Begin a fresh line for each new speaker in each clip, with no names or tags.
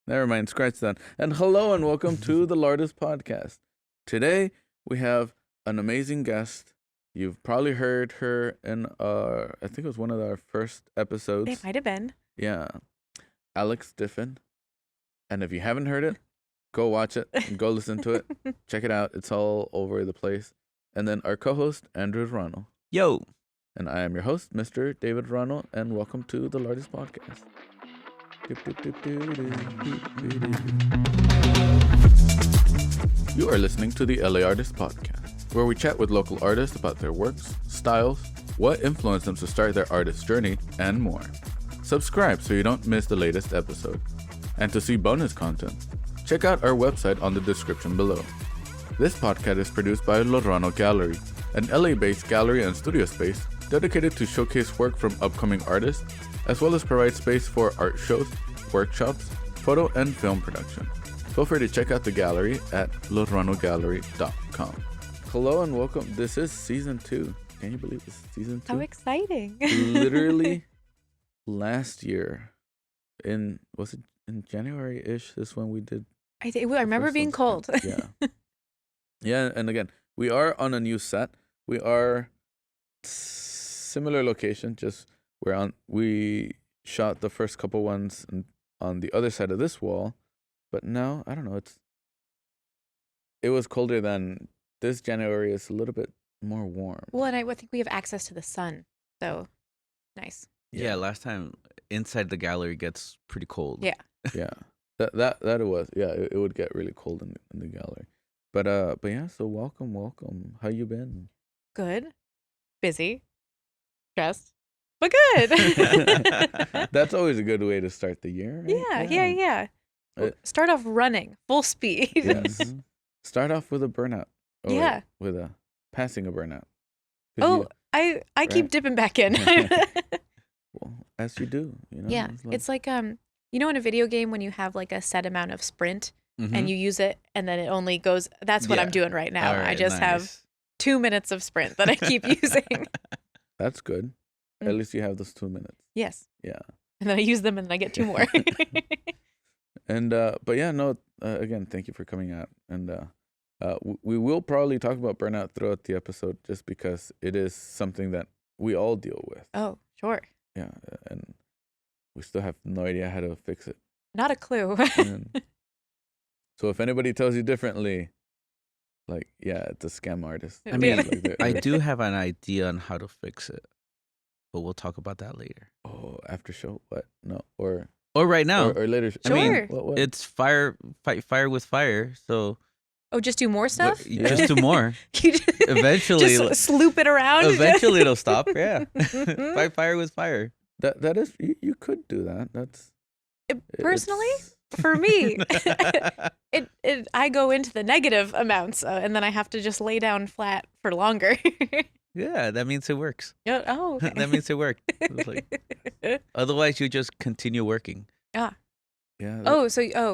Never mind, scratch that. And hello and welcome to the Lardis Podcast. Today we have an amazing guest. You've probably heard her in I think it was one of our first episodes.
It might have been.
Yeah. Alex Diffin. And if you haven't heard it, go watch it and go listen to it. Check it out. It's all over the place. And then our co-host, Andrew Ronald.
Yo.
And I am your host, Mr. David Ronald, and welcome to the Lardis Podcast. You are listening to the LA Artist Podcast, where we chat with local artists about their works, styles, what influenced them to start their artist journey, and more. Subscribe so you don't miss the latest episode. And to see bonus content, check out our website on the description below. This podcast is produced by Lorano Gallery, an LA-based gallery and studio space dedicated to showcase work from upcoming artists, as well as provide space for art shows, workshops, photo and film production. Feel free to check out the gallery at loranogallery.com. Hello and welcome. This is season 2. Can you believe this is season 2?
So exciting.
Literally last year, was it in January-ish, is when we did.
I remember being cold.
Yeah. Yeah, and again, we are on a new set. We are similar location, just we shot the first couple ones on the other side of this wall, but now I don't know, it was colder than this January. Is a little bit more warm.
Well, and I think we have access to the sun, so nice.
Yeah, last time inside the gallery gets pretty cold.
Yeah.
Yeah. That it was. Yeah, it would get really cold in the gallery. But yeah, so welcome. How you been?
Good. Busy. Stressed. But good.
That's always a good way to start the year, right?
Yeah. Start off running, full speed.
Yes. Start off with a burnout. Or
Yeah.
With a passing a burnout.
Oh, I keep dipping back in.
Well, as you do, you know.
Yeah. It's like you know in a video game when you have like a set amount of sprint and you use it and then it only goes, that's what I'm doing right now.
Right,
I just have 2 minutes of sprint that I keep using.
That's good. At least you have those 2 minutes.
Yes.
Yeah.
And then I use them and then I get 2 more.
And but yeah, no, again, thank you for coming out. And we will probably talk about burnout throughout the episode just because it is something that we all deal with.
Oh, sure.
Yeah, and we still have no idea how to fix it.
Not a clue.
So if anybody tells you differently, like, yeah, it's a scam artist.
I mean,
Like
I do have an idea on how to fix it, but we'll talk about that later.
Oh, after show? What? No, or
right now.
or later.
Sure.
I mean,
What?
it's fight fire with fire. So
Oh, just do more stuff?
just do more.
You just,
Eventually,
just sloop it around?
eventually it'll stop. Yeah, fight fire with fire.
That is, you could do that. That's
Personally,
it's-
for me, I go into the negative amounts and then I have to just lay down flat for longer.
Yeah, that means it works.
Oh, okay.
That means it worked. It's like, otherwise, you just continue working.
Ah.
Yeah.
Oh,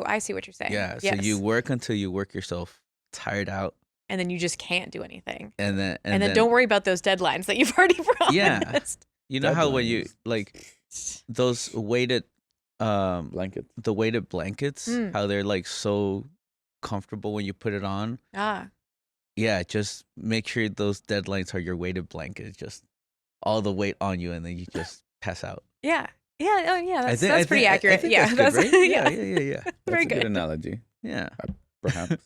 I see what you're saying.
Yeah, so
Yes.
you work until you work yourself tired out,
And then you just can't do anything.
and then
And then don't worry about those deadlines that you've already promised.
Yeah. You know how when you
Deadlines.
like those weighted
Blankets.
the weighted blankets,
Mm.
how they're like so comfortable when you put it on?
Ah,
Yeah, just make sure those deadlines are your weighted blanket, just all the weight on you, and then you just pass out.
yeah. Yeah, oh yeah,
I
that's pretty
I
accurate.
think
Yeah,
that's good, right?
yeah.
Yeah.
That's
Very
a good
good.
analogy,
Yeah.
perhaps.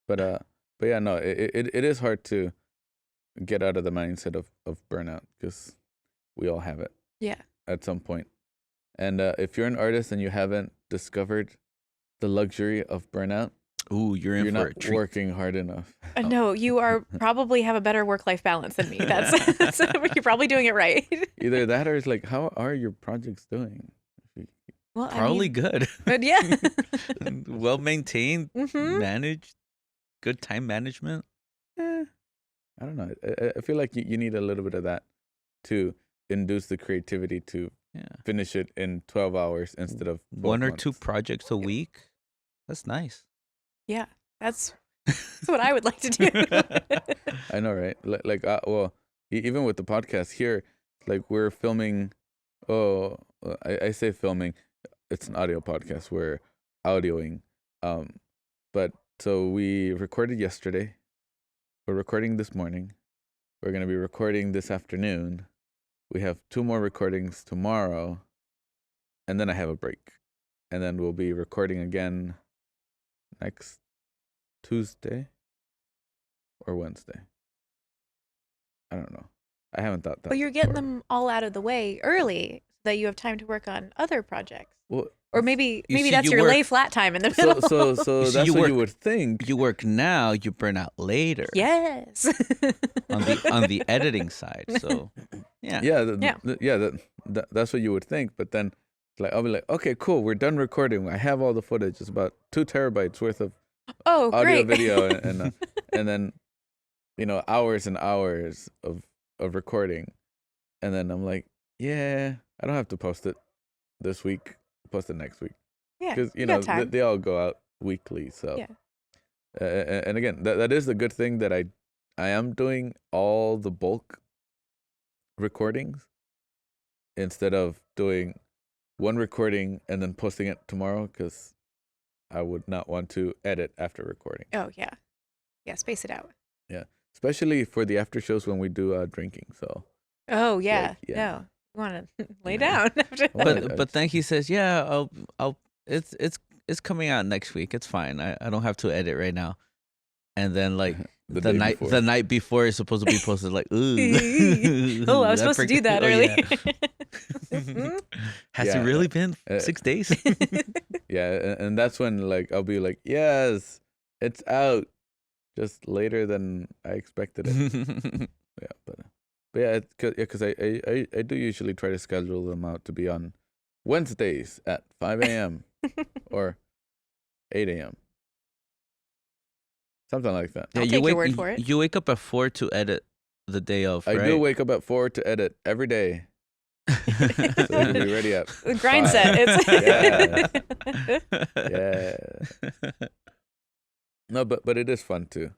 But yeah, no, it is hard to get out of the mindset of burnout because we all have it.
Yeah.
At some point. And if you're an artist and you haven't discovered the luxury of burnout,
Ooh, you're in
you're
for a
not
treat.
working hard enough.
No, you are probably have a better work-life balance than me. That's you're probably doing it right.
Either that or it's like, how are your projects doing?
Well,
Probably good.
good. Yeah.
Well maintained,
Hmm.
managed, good time management.
I don't know. I feel like you need a little bit of that to induce the creativity to
Yeah.
finish it in 12 hours instead of both
One or
months.
two projects a week. That's nice.
Yeah, that's what I would like to do.
I know, right? Like well, even with the podcast here, like we're filming. Oh, I say filming. It's an audio podcast where audioing. But so we recorded yesterday. We're recording this morning. We're going to be recording this afternoon. We have 2 more recordings tomorrow. And then I have a break. And then we'll be recording again next Tuesday or Wednesday. I don't know. I haven't thought that.
But you're getting them all out of the way early so that you have time to work on other projects.
Well,
or maybe
see,
that's
you
your
work-
lay flat time in the middle.
so
You see,
that's
you
what
work-
you would think.
You work now, you burn out later.
Yes.
On the editing side. So yeah.
That's what you would think. But then, like, I'll be like, okay, cool, we're done recording. I have all the footage. It's about 2 terabytes worth of
Oh,
audio,
great.
video, and then, hours and hours of recording, and then I'm like, yeah, I don't have to post it this week. Post it next week.
Yeah,
Because
you got time.
they all go out weekly. So
Yeah.
and again, that is the good thing that I am doing all the bulk recordings instead of doing one recording and then posting it tomorrow, because I would not want to edit after recording.
Oh, yeah. Yeah, space it out.
Yeah, especially for the after shows when we do drinking. So
Oh, yeah.
yeah.
No. You want to lay
Yeah.
down after
Well,
that.
But then he says, yeah, it's coming out next week. It's fine. I don't have to edit right now. And then like
The
the
day
night
before.
the night before is supposed to be posted like, ooh.
Oh, I was supposed to do that early.
Yeah. Has
Yeah,
it really been 6 days?
yeah, and that's when like I'll be like, yes, it's out, just later than I expected it. Yeah, but yeah, because I do usually try to schedule them out to be on Wednesdays at 5 a.m. or 8 a.m. Something like that.
I'll take your word for it.
You wake up at 4 to edit the day of,
I
right?
do wake up at 4 to edit every day. So I'll be ready at
The grind
5.
set.
Yeah. No, but it is fun to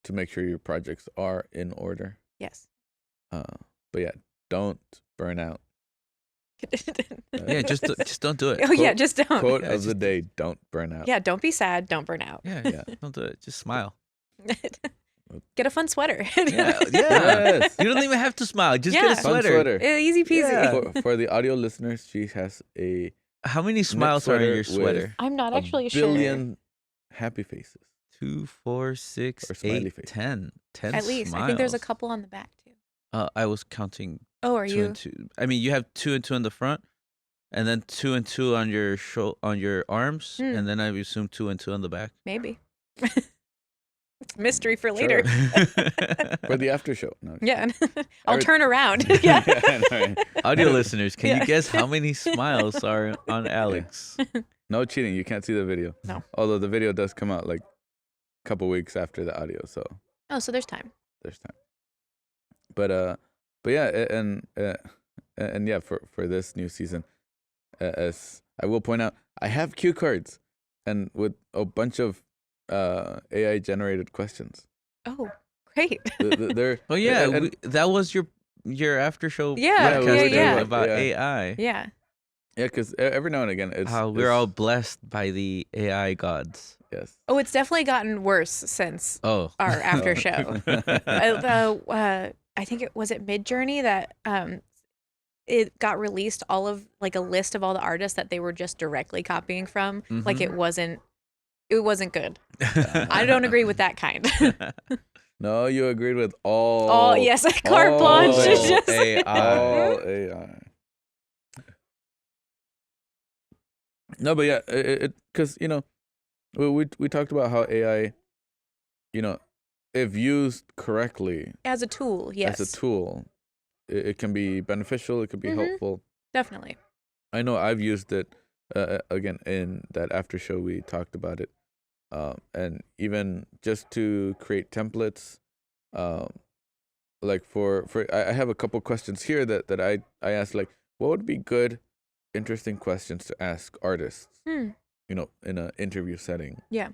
make sure your projects are in order.
Yes.
But yeah, don't burn out.
Yeah, just don't do it.
Oh, yeah, just don't.
Quote
Yeah,
of the
just-
day: don't burn out.
Yeah, don't be sad. Don't burn out.
Yeah,
Yeah.
don't do it. Just smile.
Get a fun sweater.
Yeah.
Yes.
You don't even have to smile. Just
Yeah.
get a
Fun
sweater.
sweater.
Easy peasy.
Yeah.
For the audio listeners, she has a
How many smiles are in your
sweater
sweater?
I'm not
a
actually sure.
billion happy faces.
2, 4, 6,
Or smiley
8,
face.
10. 10
At least.
smiles.
I think there's a couple on the back, too.
I was counting
Oh, are
2
you?
and 2. I mean, you have 2 and 2 in the front, and then 2 and 2 on your on your arms,
Hmm.
and then I assume 2 and 2 on the back.
Maybe. It's a mystery for later.
For the after show. No.
Yeah. I'll
Every-
turn around. Yeah.
no,
Audio listeners, can
Yeah.
you guess how many smiles are on Alex?
no cheating. You can't see the video.
No.
Although the video does come out like a couple weeks after the audio, so
Oh, so there's time.
there's time. But yeah, and yeah, for this new season, as I will point out, I have cue cards and with a bunch of AI generated questions.
Oh, great.
They're
Oh yeah,
and-
that was your after show
Yeah,
podcast
yeah.
about
Yeah.
AI.
Yeah.
yeah, because every now and again it's
How we're
it's-
all blessed by the AI gods.
yes.
Oh, it's definitely gotten worse since
Oh,
our after show. I think it was Mid Journey that it got released all of like a list of all the artists that they were just directly copying from. Like it wasn't good. I don't agree with that kind.
No, you agreed with all.
Oh yes, carte blanche.
all
Just-
AI.
all AI. No, but yeah, it because we talked about how AI, if used correctly
As a tool, yes.
as a tool, it can be beneficial. It can be
Mhm.
helpful.
Definitely.
I know I've used it again in that after show we talked about it, and even just to create templates. Like for I have a couple questions here that I asked, like, what would be good, interesting questions to ask artists,
Hmm.
in an interview setting.
Yeah.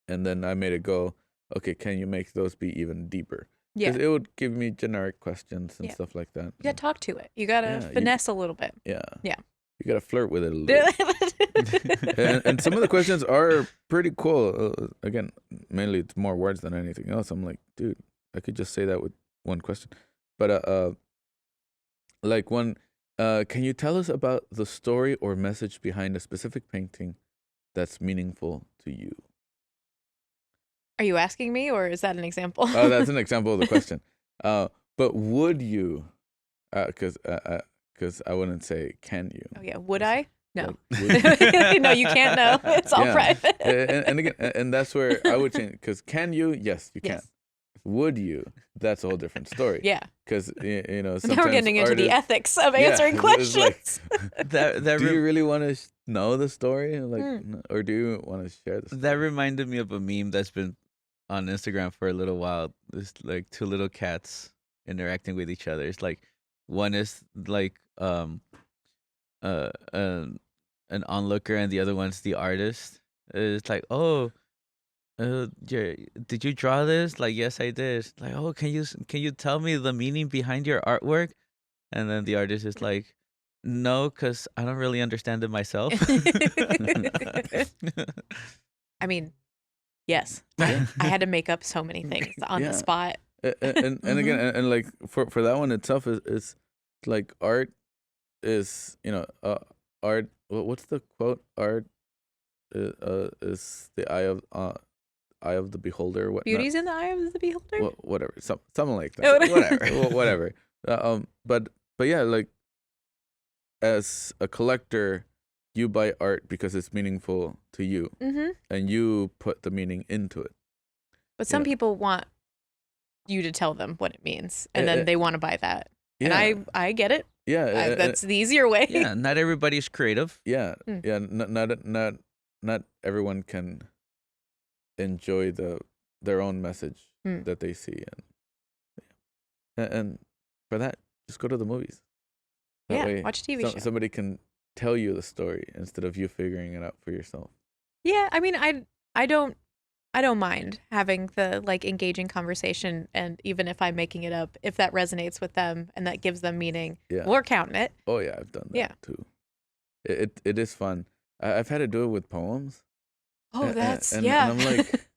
And then I made it go, okay, can you make those be even deeper?
Yeah.
Because it would give me generic questions and
Yeah.
stuff like that.
You gotta talk to it. You gotta
Yeah,
finesse a little bit.
Yeah.
Yeah.
You gotta flirt with it a little bit. And some of the questions are pretty cool. Again, mainly it's more words than anything else. I'm like, dude, I could just say that with one question. But like one, can you tell us about the story or message behind a specific painting that's meaningful to you?
Are you asking me, or is that an example?
Oh, that's an example of the question. But would you? Because I wouldn't say can you.
Oh yeah, would I? No.
Like,
No, you can't know. It's all private.
and again, and that's where I would change. Because can you? Yes, you can.
Yes.
Would you? That's a whole different story.
Yeah.
Because you know, sometimes
Now we're getting into the
artists-
ethics of
Yeah,
answering
it's
questions.
That
do you really want to know the story, like,
Hmm.
or do you want to share the story?
That reminded me of a meme that's been on Instagram for a little while. There's like two little cats interacting with each other. It's like one is like an onlooker and the other one's the artist. It's like, oh, yeah, did you draw this? Like, yes, I did. Like, oh, can you tell me the meaning behind your artwork? And then the artist is like, no, because I don't really understand it myself.
I mean, yes.
Yeah.
I had to make up so many things on
Yeah.
the spot.
And again, and like for that one itself is like art is, you know, art. What's the quote? Art is the eye of the beholder. What
Beauty's in the eye of the beholder.
whatever, something like
Oh,
that. Whatever, whatever. But yeah, like as a collector, you buy art because it's meaningful to you,
Mm-hmm.
and you put the meaning into it.
But some
Yeah.
people want you to tell them what it means, and
Eh,
then they want to buy that.
Yeah,
And I get it.
yeah,
That's the easier way.
Yeah, not everybody's creative.
yeah,
Mm.
yeah. Not everyone can enjoy their own message
Mm.
that they see, and for that, just go to the movies. That
Yeah,
way,
watch a TV show.
somebody can tell you the story instead of you figuring it out for yourself.
Yeah, I mean, I don't mind having the like engaging conversation, and even if I'm making it up, if that resonates with them and that gives them meaning,
Yeah.
we're counting it.
Oh yeah, I've done that
Yeah.
too. It is fun. I've had to do it with poems.
Oh,
A-
that's
and
yeah.
I'm like,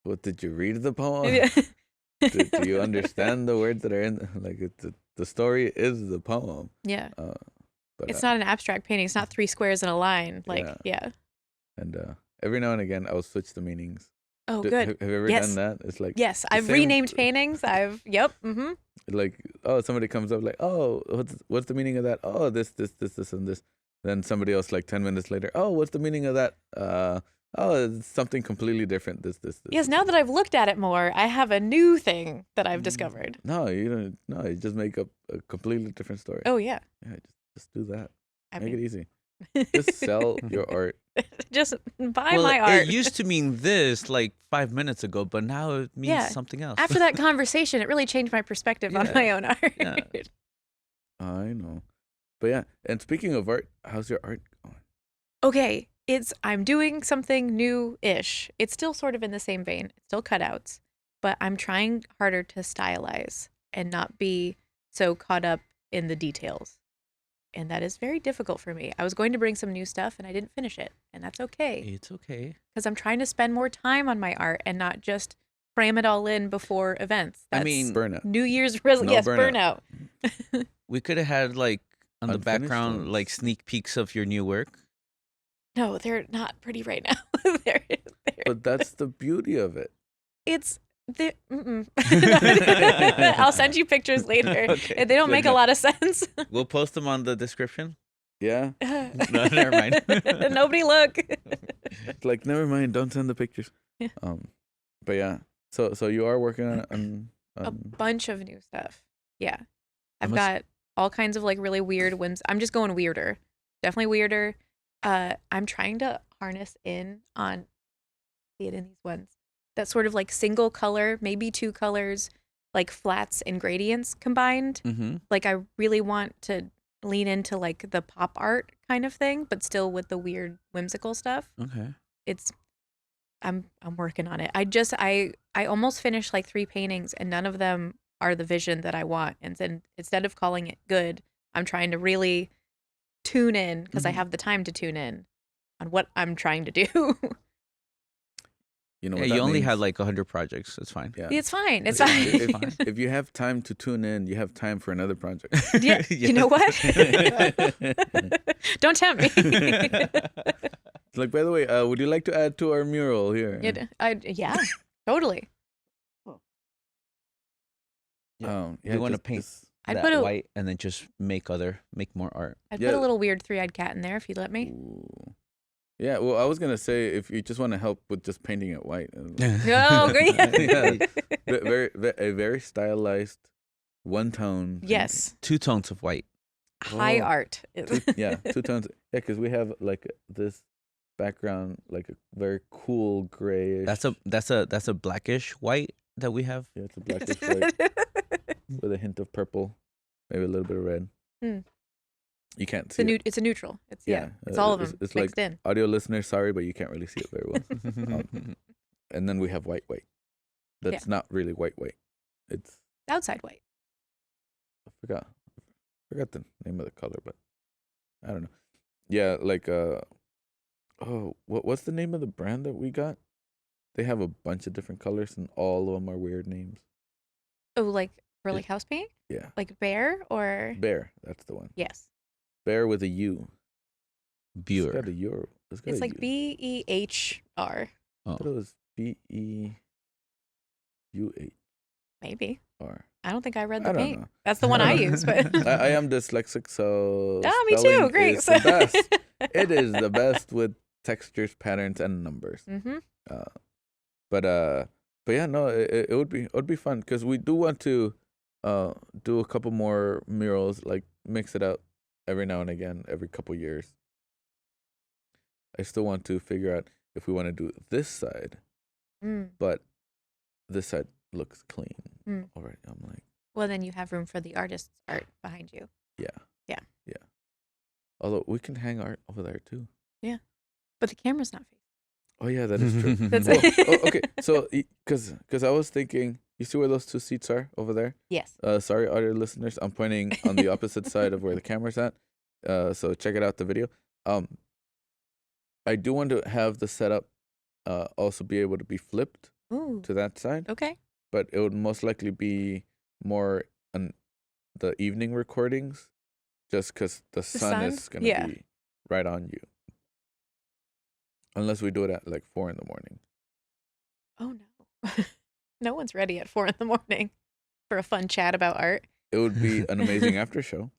what, did you read the poem?
Yeah.
do you understand the words that are in like the story is the poem?
Yeah.
But
It's not an abstract painting. It's not 3 squares in a line. Like,
Yeah.
yeah.
and every now and again I'll switch the meanings.
Oh,
Have
good.
you ever
Yes.
done that? It's like
Yes,
the
I've
same-
renamed paintings. Yep. Mm-hmm.
like, oh, somebody comes up like, oh, what's the meaning of that? Oh, this and this. Then somebody else like 10 minutes later, oh, what's the meaning of that? Oh, it's something completely different. This.
Yes, now that I've looked at it more, I have a new thing that I've discovered.
No, you don't. No, you just make up a completely different story.
Oh, yeah.
Yeah, just do that.
I
Make it
mean,
easy. Just sell your art.
just buy
well,
my art.
it used to mean this like 5 minutes ago, but now it means
Yeah.
something else.
After that conversation, it really changed my perspective on
Yeah.
my own art.
Yeah.
I know. But yeah, and speaking of art, how's your art going?
Okay, I'm doing something new-ish. It's still sort of in the same vein. It's still cutouts, but I'm trying harder to stylize and not be so caught up in the details. And that is very difficult for me. I was going to bring some new stuff and I didn't finish it, and that's okay
It's okay.
because I'm trying to spend more time on my art and not just cram it all in before events.
I
That's
mean,
Burnout.
New Year's resolution.
No
Yes,
burnout.
burnout.
We could have had like on the
Unfinished
background
ones.
like sneak peeks of your new work.
No, they're not pretty right now. they're,
But that's the beauty of it.
it's I'll send you pictures later.
Okay.
They don't make a lot of sense.
We'll post them on the description.
Yeah.
No, never mind.
Nobody look.
It's like, never mind, don't send the pictures.
Yeah.
But yeah. So you are working on
A bunch of new stuff. Yeah. I've
must-
got all kinds of like really weird whims. I'm just going weirder. Definitely weirder. I'm trying to harness in on, see it in these ones, that sort of like single color, maybe 2 colors, like flats and gradients combined.
Mm-hmm.
Like I really want to lean into like the pop art kind of thing, but still with the weird whimsical stuff.
Okay.
I'm working on it. I almost finished like 3 paintings and none of them are the vision that I want. And then instead of calling it good, I'm trying to really tune in because I
Mhm.
have the time to tune in on what I'm trying to do.
You know
Yeah,
what
you
that
only
means?
had like 100 projects. It's fine.
Yeah.
It's fine. It's
It's
fine.
fine.
If, if you have time to tune in, you have time for another project.
Yeah, you know what? Don't tempt me.
It's like, by the way, would you like to add to our mural here?
Yeah, totally.
Yeah,
You want to
just-
paint
just-
I'd
that
put a-
white and then just make more art.
I'd
Yeah.
put a little weird three-eyed cat in there if you'd let me.
Ooh. Yeah, well, I was gonna say if you just want to help with just painting it white,
Oh, great.
Yeah. A very stylized, one tone.
Yes.
2 tones of white.
High
Oh.
art.
Two tones. Yeah, because we have like this background, like a very cool grayish.
That's a blackish white that we have.
Yeah, it's a blackish white with a hint of purple, maybe a little bit of red.
Hmm.
You can't see it.
It's a neutral. It's
Yeah,
it's all of
it's-
them
it's
mixed
like-
in.
Audio listeners, sorry, but you can't really see it very well. And then we have white. That's not really white. It's
Outside white.
I forgot the name of the color, but I don't know. Yeah, like what's the name of the brand that we got? They have a bunch of different colors and all of them are weird names.
Oh, like for
Yeah.
like house paint?
Yeah,
Like bear or
Bear, that's the one.
yes.
Bear with a U. It's
Buer.
got a U. It's got
It's
a
like
U.
BEHR.
I thought it was BEUHR.
Maybe. I don't think I read the
I don't
paint.
know.
That's the one I use, but
I am dyslexic, so
me too.
spelling
Great.
is the best. It is the best with textures, patterns, and numbers.
Mm-hmm.
But yeah, no, it would be fun because we do want to do a couple more murals, like mix it out every now and again, every couple years. I still want to figure out if we want to do this side,
Mm.
but this side looks clean
Mm.
already. I'm like,
Well, then you have room for the artist's art behind you.
yeah.
Yeah.
Although we can hang art over there too.
But the camera's not facing.
Oh yeah, that is true.
That's
Well,
it.
okay, so because I was thinking, you see where those two seats are over there?
Yes.
Sorry, audio listeners, I'm pointing on the opposite side of where the camera's at. So check it out the video. I do want to have the setup also be able to be flipped
Ooh.
to that side,
Okay.
but it would most likely be more on the evening recordings, just because the sun
sun?
is gonna
Yeah.
be right on you. Unless we do it at like 4 a.m.
Oh no. No one's ready at 4 a.m. for a fun chat about art.
It would be an amazing after show.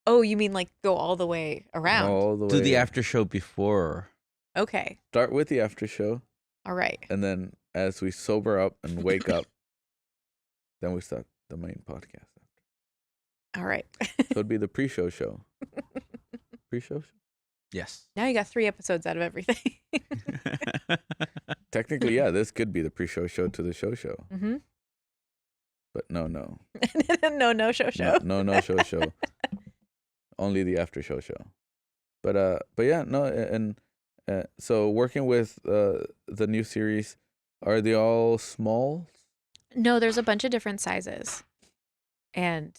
Oh, you mean like go all the way around?
All the way.
Do the after show before.
Okay.
Start with the after show,
All right.
and then as we sober up and wake up, then we start the main podcast.
All right.
So it'd be the pre-show show. Pre-show show?
Yes.
Now you got 3 episodes out of everything.
Technically, yeah, this could be the pre-show show to the show.
Mm-hmm.
But no.
No show.
No show. Only the after show. But yeah, no, and so working with the new series, are they all small?
No, there's a bunch of different sizes. And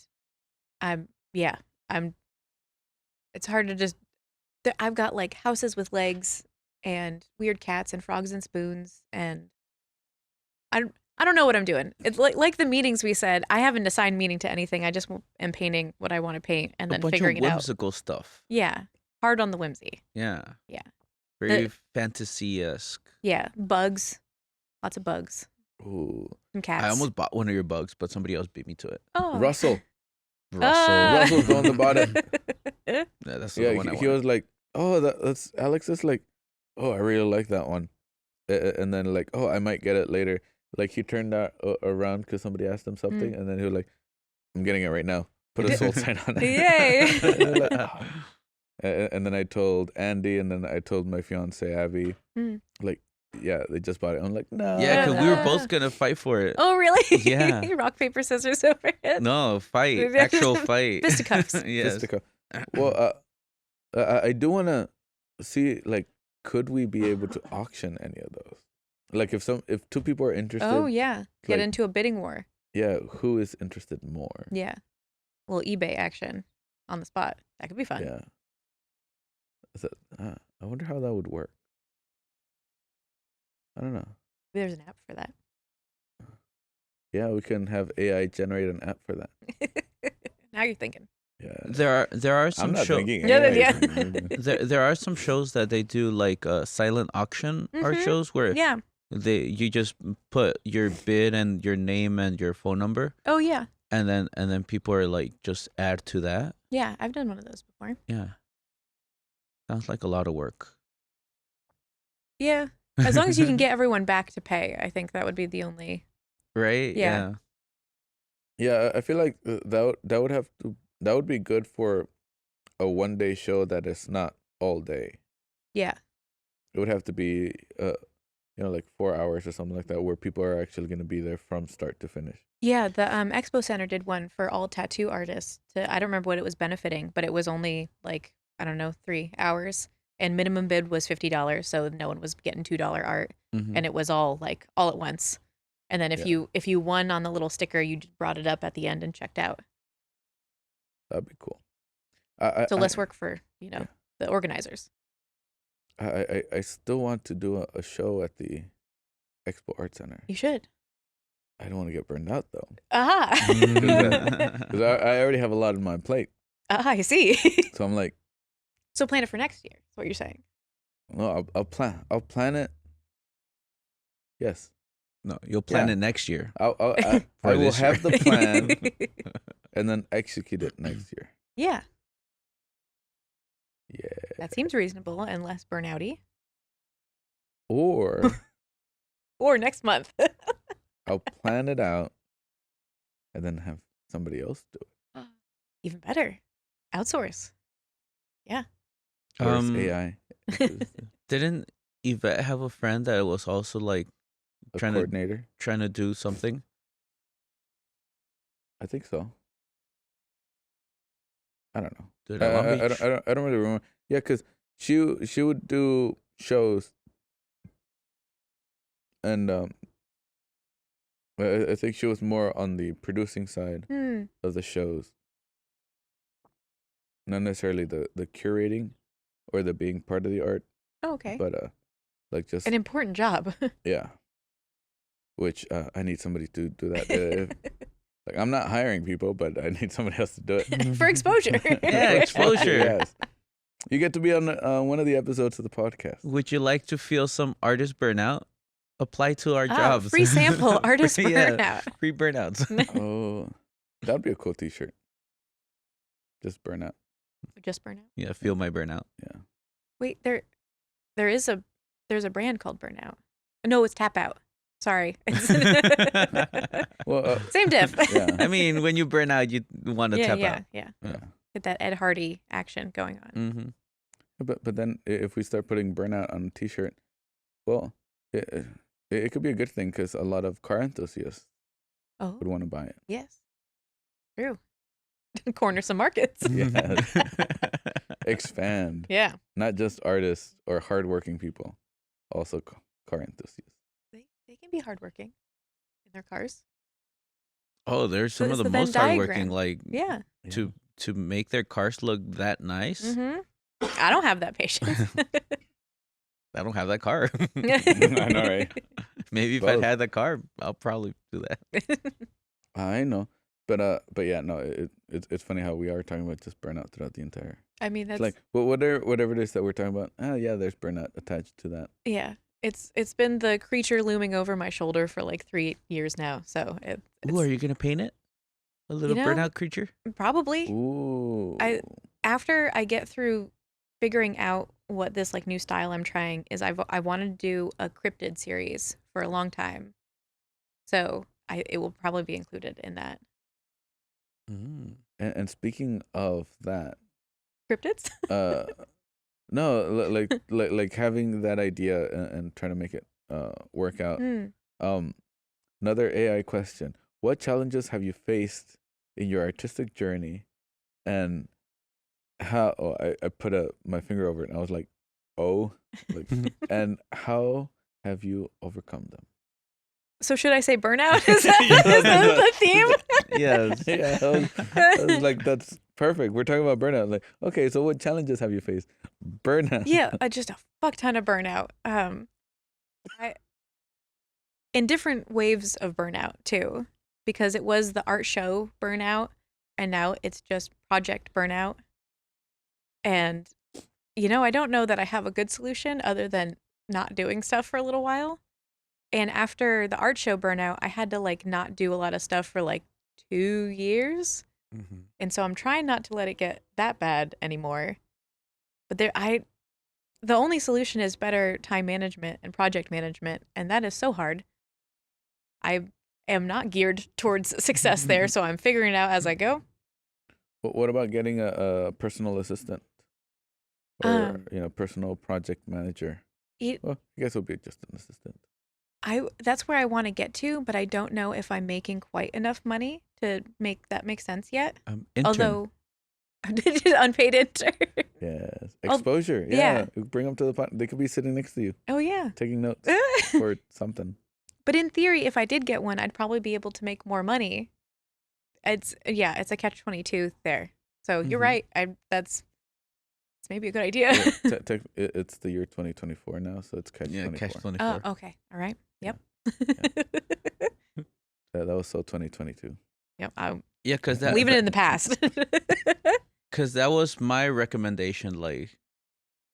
it's hard to just, I've got like houses with legs and weird cats and frogs and spoons. And I don't know what I'm doing. It's like the meetings we said, I haven't assigned meaning to anything. I just am painting what I want to paint and
A
then
bunch
figuring
of
it out.
whimsical stuff.
Yeah. Hard on the whimsy.
Yeah.
Yeah.
Very fantasy-esque.
Yeah. Bugs. Lots of bugs.
Ooh,
Some cats.
I almost bought one of your bugs, but somebody else beat me to it.
Oh.
Russell.
Russell's
Russell's on the bottom.
Yeah, that's the
Yeah,
one I
he
want.
was like, oh, that's Alex is like, oh, I really like that one, and then like, oh, I might get it later. Like he turned that around because somebody asked him something, and then he was like, I'm getting it right now. Put a sold sign on it.
Yay.
And they're like, "Oh." And then I told Andy, and then I told my fiance Abby,
Mm.
like, yeah, they just bought it. I'm like, no.
Yeah, because we were both gonna fight for it.
Oh, really?
Yeah.
Rock, paper, scissors over it?
No, fight. Actual fight.
Fisticuffs.
Yes.
Fisticuff. Well, I do want to see, like, could we be able to auction any of those? Like, if two people are interested,
Oh, yeah. Get
like-
into a bidding war.
yeah, who is interested more?
Yeah. A little eBay action on the spot. That could be fun.
Yeah. So, I wonder how that would work. I don't know.
Maybe there's an app for that.
Yeah, we can have AI generate an app for that.
Now you're thinking.
Yeah.
There are
I'm
some
not
shows.
thinking
Yeah,
AI.
yeah.
There are some shows that they do like silent auction art
Mhm.
shows where
Yeah.
you just put your bid and your name and your phone number,
Oh yeah.
and then people are like just add to that.
Yeah. I've done one of those before.
Yeah, sounds like a lot of work.
Yeah. As long as you can get everyone back to pay, I think that would be the only.
right.
Yeah.
Yeah, I feel like that would be good for a 1 day show that is not all day.
Yeah.
It would have to be like 4 hours or something like that, where people are actually going to be there from start to finish.
Yeah. The Expo Center did one for all tattoo artists. I don't remember what it was benefiting, but it was only like, I don't know, 3 hours. And minimum bid was $50, so no one was getting $2 art,
Mhm.
and it was all at once. And then if you won on the little sticker, you just brought it up at the end and checked out.
That'd be cool.
So less work for the organizers.
I still want to do a show at the Expo Art Center.
You should.
I don't want to get burned out though,
Aha.
because I already have a lot on my plate.
I see.
So I'm like,
So plan it for next year. That's what you're saying.
no, I'll plan it. Yes,
No, you'll plan
Yeah.
it next year.
I
For
will
this year.
have the plan and then execute it next year.
Yeah,
Yeah.
that seems reasonable and less burnouty.
Or
Or next month.
I'll plan it out and then have somebody else do it.
Even better. Outsource.
Or it's
Um,
AI.
Didn't Yvette have a friend that was also like
A
trying to
coordinator.
do something?
I think so. I don't know.
Did Long Beach?
I don't really remember. Yeah, because she would do shows, and I think she was more on the producing side of the shows, not necessarily the curating or the being part of the art,
Oh, okay.
but like just
An important job.
yeah. Which I need somebody to do that. Like I'm not hiring people, but I need somebody else to do it.
For exposure.
Yeah, exposure.
Yes. You get to be on one of the episodes of the podcast.
Would you like to feel some artist burnout? Apply to our
Ah,
jobs.
free sample, artist
Yeah,
burnout.
free burnouts.
Oh, that'd be a cool T-shirt. Just burnout.
Just burnout.
Yeah, feel my burnout.
Yeah.
Wait, there's a brand called Burnout. No, it's Tap Out. Sorry.
Well,
Same diff.
yeah.
I mean, when you burn out, you want to
yeah,
tap
yeah,
out.
yeah.
Yeah.
Get that Ed Hardy action going on.
Mm-hmm.
But then if we start putting burnout on a T-shirt, well, it could be a good thing because a lot of car enthusiasts
Oh,
would want to buy it.
yes. True. Corner some markets.
Yeah. Expand.
Yeah.
Not just artists or hardworking people, also car enthusiasts.
They can be hardworking in their cars.
Oh, there's some
So
of the
it's the Venn
most hardworking,
diagram.
like
Yeah.
to make their cars look that nice.
Mm-hmm. I don't have that patience.
I don't have that car.
I know, right?
Maybe if
Both.
I had that car, I'll probably do that.
I know, but yeah, no, it's funny how we are talking about just burnout throughout the entire.
I mean, that's
It's like, well, whatever it is that we're talking about. Oh yeah, there's burnout attached to that.
yeah. It's been the creature looming over my shoulder for like 3 years now. So it's
Ooh, are you gonna paint it? A little
know,
burnout creature?
probably
Ooh.
after I get through figuring out what this like new style I'm trying is. I wanted to do a cryptid series for a long time, so it will probably be included in that.
Mm.
And speaking of that,
Cryptids.
no, like having that idea and trying to make it work out. Another AI question: what challenges have you faced in your artistic journey, and how? Oh, I put my finger over it, and I was like, oh, like, and how have you overcome them?
So should I say burnout? Is that the theme?
Yes.
Yeah, I was like, that's perfect. We're talking about burnout. Like, okay, so what challenges have you faced? Burnout.
Yeah, just a fuck ton of burnout. I in different waves of burnout too, because it was the art show burnout, and now it's just project burnout. And I don't know that I have a good solution other than not doing stuff for a little while. And after the art show burnout, I had to like not do a lot of stuff for like 2 years.
Mhm.
And so I'm trying not to let it get that bad anymore. But the only solution is better time management and project management, and that is so hard. I am not geared towards success there, so I'm figuring it out as I go.
What about getting a personal assistant or personal project manager? Well, I guess it'll be just an assistant.
That's where I want to get to, but I don't know if I'm making quite enough money to make that make sense yet.
Intern.
Although unpaid intern.
Yes. Exposure.
yeah.
Bring them to the pot. They could be sitting next to you,
Oh yeah.
taking notes for something.
But in theory, if I did get one, I'd probably be able to make more money. It's a catch-22 there. So you're right. It's maybe a good idea.
It's the year 2024 now, so it's catch 24.
Catch 24.
Oh, okay. All right. Yep.
That was so 2022.
Yep. I'm
because
leaving it in the past.
Because that was my recommendation. Like,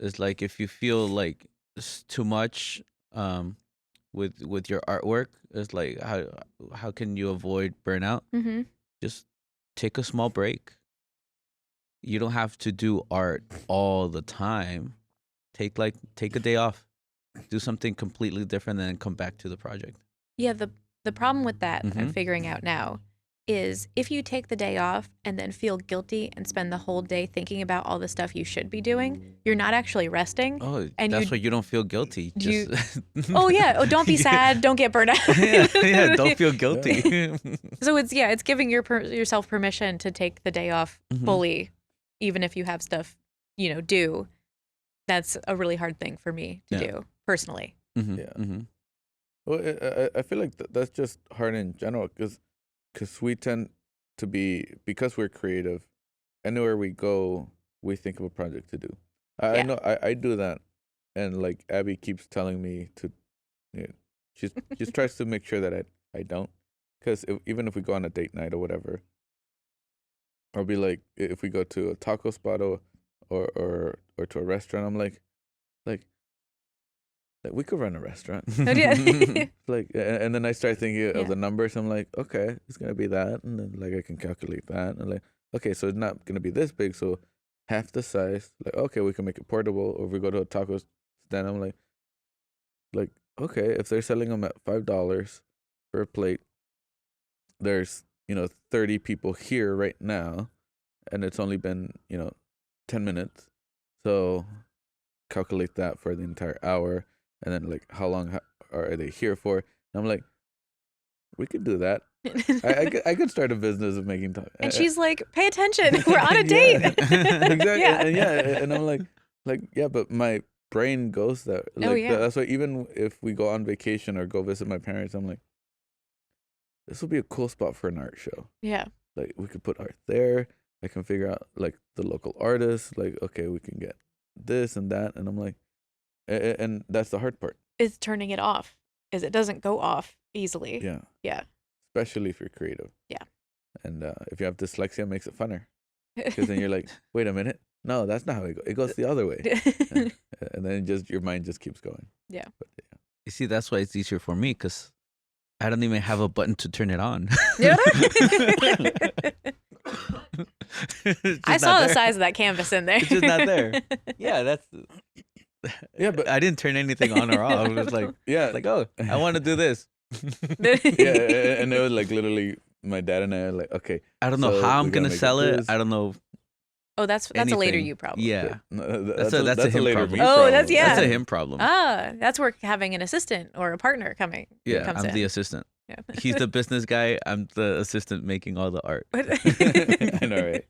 it's like if you feel like it's too much, with your artwork, it's like how can you avoid burnout?
Mm-hmm.
Just take a small break. You don't have to do art all the time. Take a day off. Do something completely different, and then come back to the project.
Yeah, the problem with that I'm figuring out now is if you take the day off and then feel guilty and spend the whole day thinking about all the stuff you should be doing, you're not actually resting.
Oh, and that's why you don't feel guilty.
Oh yeah. Oh, don't be sad. Don't get burned out.
yeah. Don't feel guilty.
So it's giving yourself permission to take the day off fully, even if you have stuff due. That's a really hard thing for me to do personally.
Mm-hmm.
Yeah.
Mm-hmm.
Well, I feel like that's just hard in general because we tend to be, because we're creative, anywhere we go, we think of a project to do. I know I do that, and like Abby keeps telling me to, she just tries to make sure that I don't, because even if we go on a date night or whatever, I'll be like, if we go to a taco spot or to a restaurant, I'm like we could run a restaurant. Like, and then I start thinking of the numbers. I'm like, okay, it's gonna be that, and then like I can calculate that, and like, okay, so it's not gonna be this big, so half the size. Like, okay, we can make it portable. Or if we go to a taco stand, I'm like, okay, if they're selling them at $5 per plate, there's 30 people here right now, and it's only been 10 minutes, so calculate that for the entire hour. And then, like, how long are they here for? And I'm like, we could do that. I could start a business of making time.
And she's like, pay attention. We're on a date.
Exactly.
Yeah.
And I'm like, yeah, but my brain goes there. Like, that's why even if we go on vacation or go visit my parents, I'm like, this will be a cool spot for an art show.
Yeah.
Like, we could put art there. I can figure out, like, the local artists. Like, okay, we can get this and that. And I'm like, and that's the hard part.
Is turning it off. Is it doesn't go off easily.
Yeah.
Yeah.
Especially if you're creative.
Yeah.
And if you have dyslexia, it makes it funner. Because then you're like, wait a minute. No, that's not how it goes. It goes the other way. And then your mind just keeps going.
Yeah.
But, yeah.
You see, that's why it's easier for me, because I don't even have a button to turn it on.
I saw the size of that canvas in there.
It's just not there. Yeah, that's...
Yeah, but
I didn't turn anything on or off. It was like, oh, I want to do this.
Yeah, and it was like literally my dad and I are like, okay.
I don't know how I'm gonna sell it. I don't know.
Oh, that's a later you problem.
Yeah,
that's
a
him
later
problem.
Oh, that's
That's a him problem.
That's where having an assistant or a partner comes
I'm
in.
the assistant.
Yeah.
He's the business guy. I'm the assistant making all the art.
I know, right?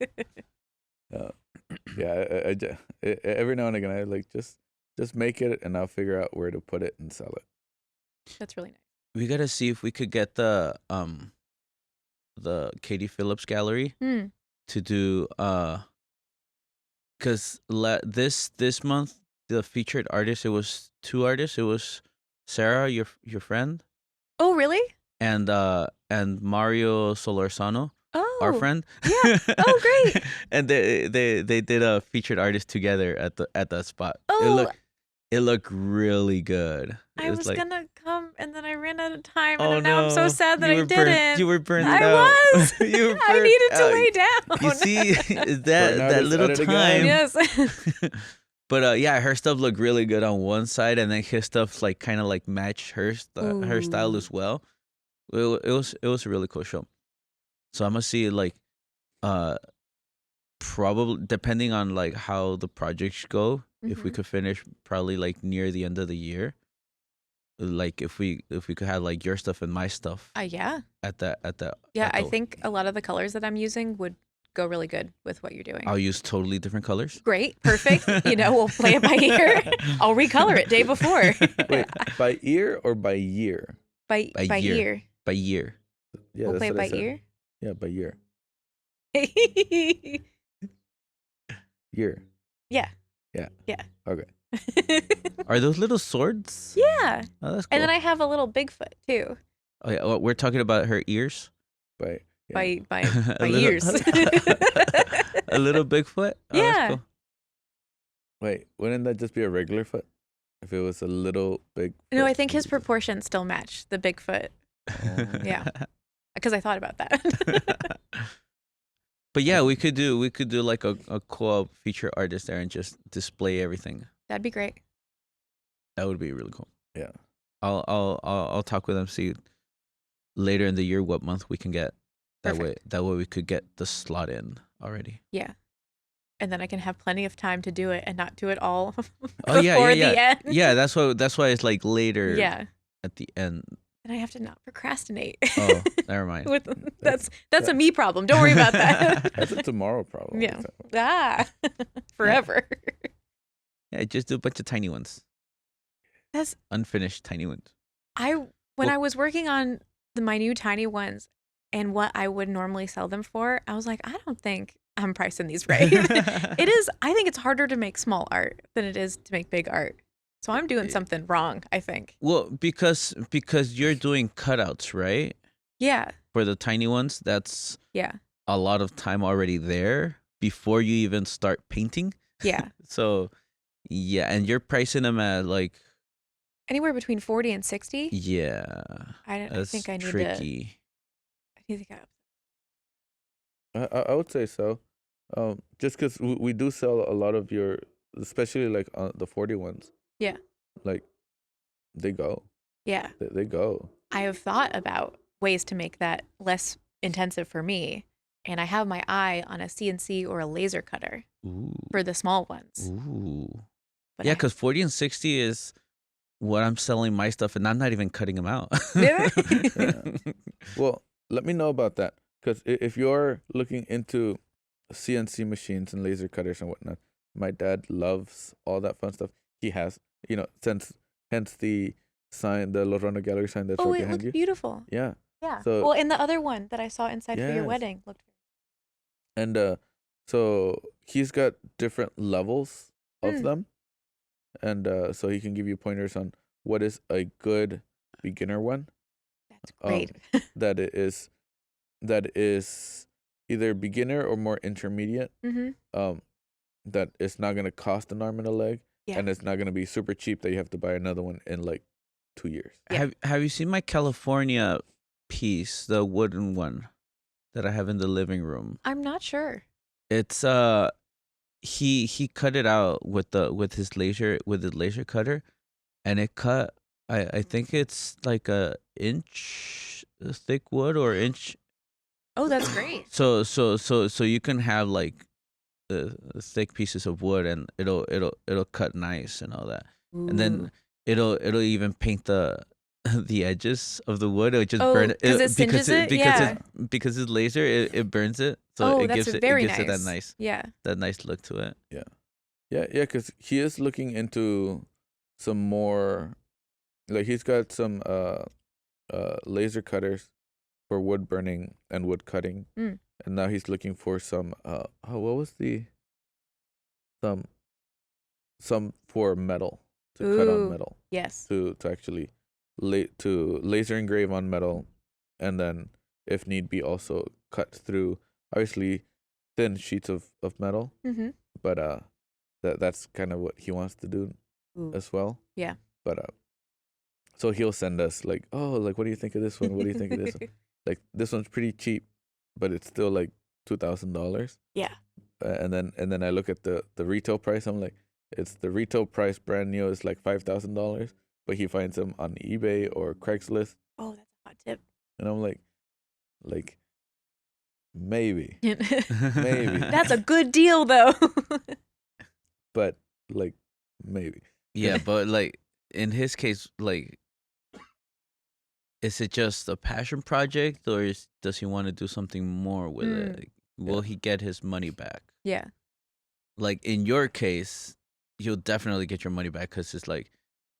I every now and again I like just make it, and I'll figure out where to put it and sell it.
That's really nice.
We gotta see if we could get the Katie Phillips gallery. to do because this month the featured artist, it was two artists. It was Sarah, your friend,
Oh, really?
and Mario Solorzano, our
Oh,
friend.
yeah. Oh, great.
And they did a featured artist together at that spot.
Oh,
It looked really good. It
I
was
was
like,
gonna come and then I ran out of time, and
oh
then now I'm so
no,
sad that I didn't.
you were burnt
I
out.
was.
You were
I
burnt
needed to
out.
lay
You
down.
see
Burnout
that
is
little
at it
time.
again.
Yes.
But yeah, her stuff looked really good on one side, and then his stuff like kind of like matched her style
Ooh.
as well. It was a really cool show. So I'm gonna see like uh probably depending on like how the projects go, if we
Mhm.
could finish probably like near the end of the year, like if we could have like your stuff and my stuff
Yeah.
at that
Yeah,
at
I
the
think a lot of the colors that I'm using would go really good with what you're doing.
I'll use totally different colors.
Great. Perfect. We'll play it by ear. I'll recolor it day before.
Wait, by ear or by year?
By
By year.
ear.
By year.
Yeah,
We'll
that's
play it
what I
by
said.
ear.
Yeah, by year. Year.
Yeah.
Yeah.
Yeah.
Okay.
Are those little swords?
Yeah.
Oh, that's cool.
And then I have a little Bigfoot too.
Oh yeah, well, we're talking about her ears.
By yeah.
By
A little-
years.
A little Bigfoot. Oh,
Yeah.
that's cool.
Wait, wouldn't that just be a regular foot? If it was a little big.
No, I
foot?
think his proportions still match the Bigfoot Yeah. because I thought about that.
But yeah, we could do like a co-op feature artist there and just display everything.
That'd be great.
That would be really cool.
Yeah.
I'll talk with them, see later in the year what month we can get. That way we could get the slot in already.
Yeah. And then I can have plenty of time to do it and not do it all
Oh
before
yeah.
the end.
Yeah, that's why it's like later
Yeah.
at the end.
And I have to not procrastinate.
Oh, never mind.
That's a me problem. Don't worry about that.
That's a tomorrow problem.
Yeah. Forever.
Yeah, just do a bunch of tiny ones.
That's
Unfinished tiny ones.
when I was working on my new tiny ones and what I would normally sell them for, I was like, I don't think I'm pricing these right. I think it's harder to make small art than it is to make big art. So I'm doing something wrong, I think.
Well, because you're doing cutouts, right?
Yeah.
For the tiny ones, that's
Yeah.
a lot of time already there before you even start painting.
Yeah.
So, yeah, and you're pricing them at like
Anywhere between 40 and 60.
yeah.
I
That's
think I need
tricky.
I need to get
I would say so. Just because we do sell a lot of your, especially like the 40 ones.
Yeah.
Like, they go.
Yeah.
They go.
I have thought about ways to make that less intensive for me. And I have my eye on a CNC or a laser cutter
Ooh.
for the small ones.
Ooh.
But
Yeah, because 40 and 60 is what I'm selling my stuff, and I'm not even cutting them out.
Really?
Yeah. Well, let me know about that. Because if you're looking into CNC machines and laser cutters and whatnot, my dad loves all that fun stuff. He has, hence the sign, the Lorona Gallery sign that's
Oh,
right
it
behind
looks
you.
beautiful.
Yeah.
Yeah.
So-
well, and the other one that I saw inside for your
Yes.
wedding looked.
And so he's got different levels of them. And so he can give you pointers on what is a good beginner one.
That's great.
That is either beginner or more intermediate.
Mm-hmm.
That it's not gonna cost an arm and a leg,
Yeah.
and it's not gonna be super cheap that you have to buy another one in like 2 years.
Yeah.
Have you seen my California piece, the wooden one that I have in the living room?
I'm not sure.
It's he cut it out with his laser cutter, and it cut I think it's like a inch thick wood or inch.
Oh, that's great.
So you can have like thick pieces of wood, and it'll cut nice and all that. And then it'll even paint the edges of the wood. It'll just burn it
'cause it singes it? Yeah.
because it's laser. It burns it, so it
that's
gives it
very
it
nice.
that nice look to it.
Yeah, because he is looking into some more, like he's got some laser cutters for wood burning and wood cutting,
Mm.
and now he's looking for some. What was the some for metal to cut on
Ooh.
metal
Yes.
to actually to laser engrave on metal, and then if need be also cut through obviously thin sheets of metal,
Mm-hmm.
but that's kind of what he wants to do
Ooh.
as well.
Yeah.
But so he'll send us like, oh, like what do you think of this one? What do you think of this one? Like this one's pretty cheap, but it's still like $2,000.
Yeah.
And then I look at the retail price. I'm like, it's the retail price brand new is like $5,000, but he finds them on eBay or Craigslist,
Oh, that's a hot tip.
and I'm like maybe,
Maybe.
That's a good deal, though.
but like maybe.
Yeah, but like in his case, like, is it just a passion project, or does he want to do something more with it? Like, will he get his money back?
Yeah.
Like in your case, you'll definitely get your money back because it's like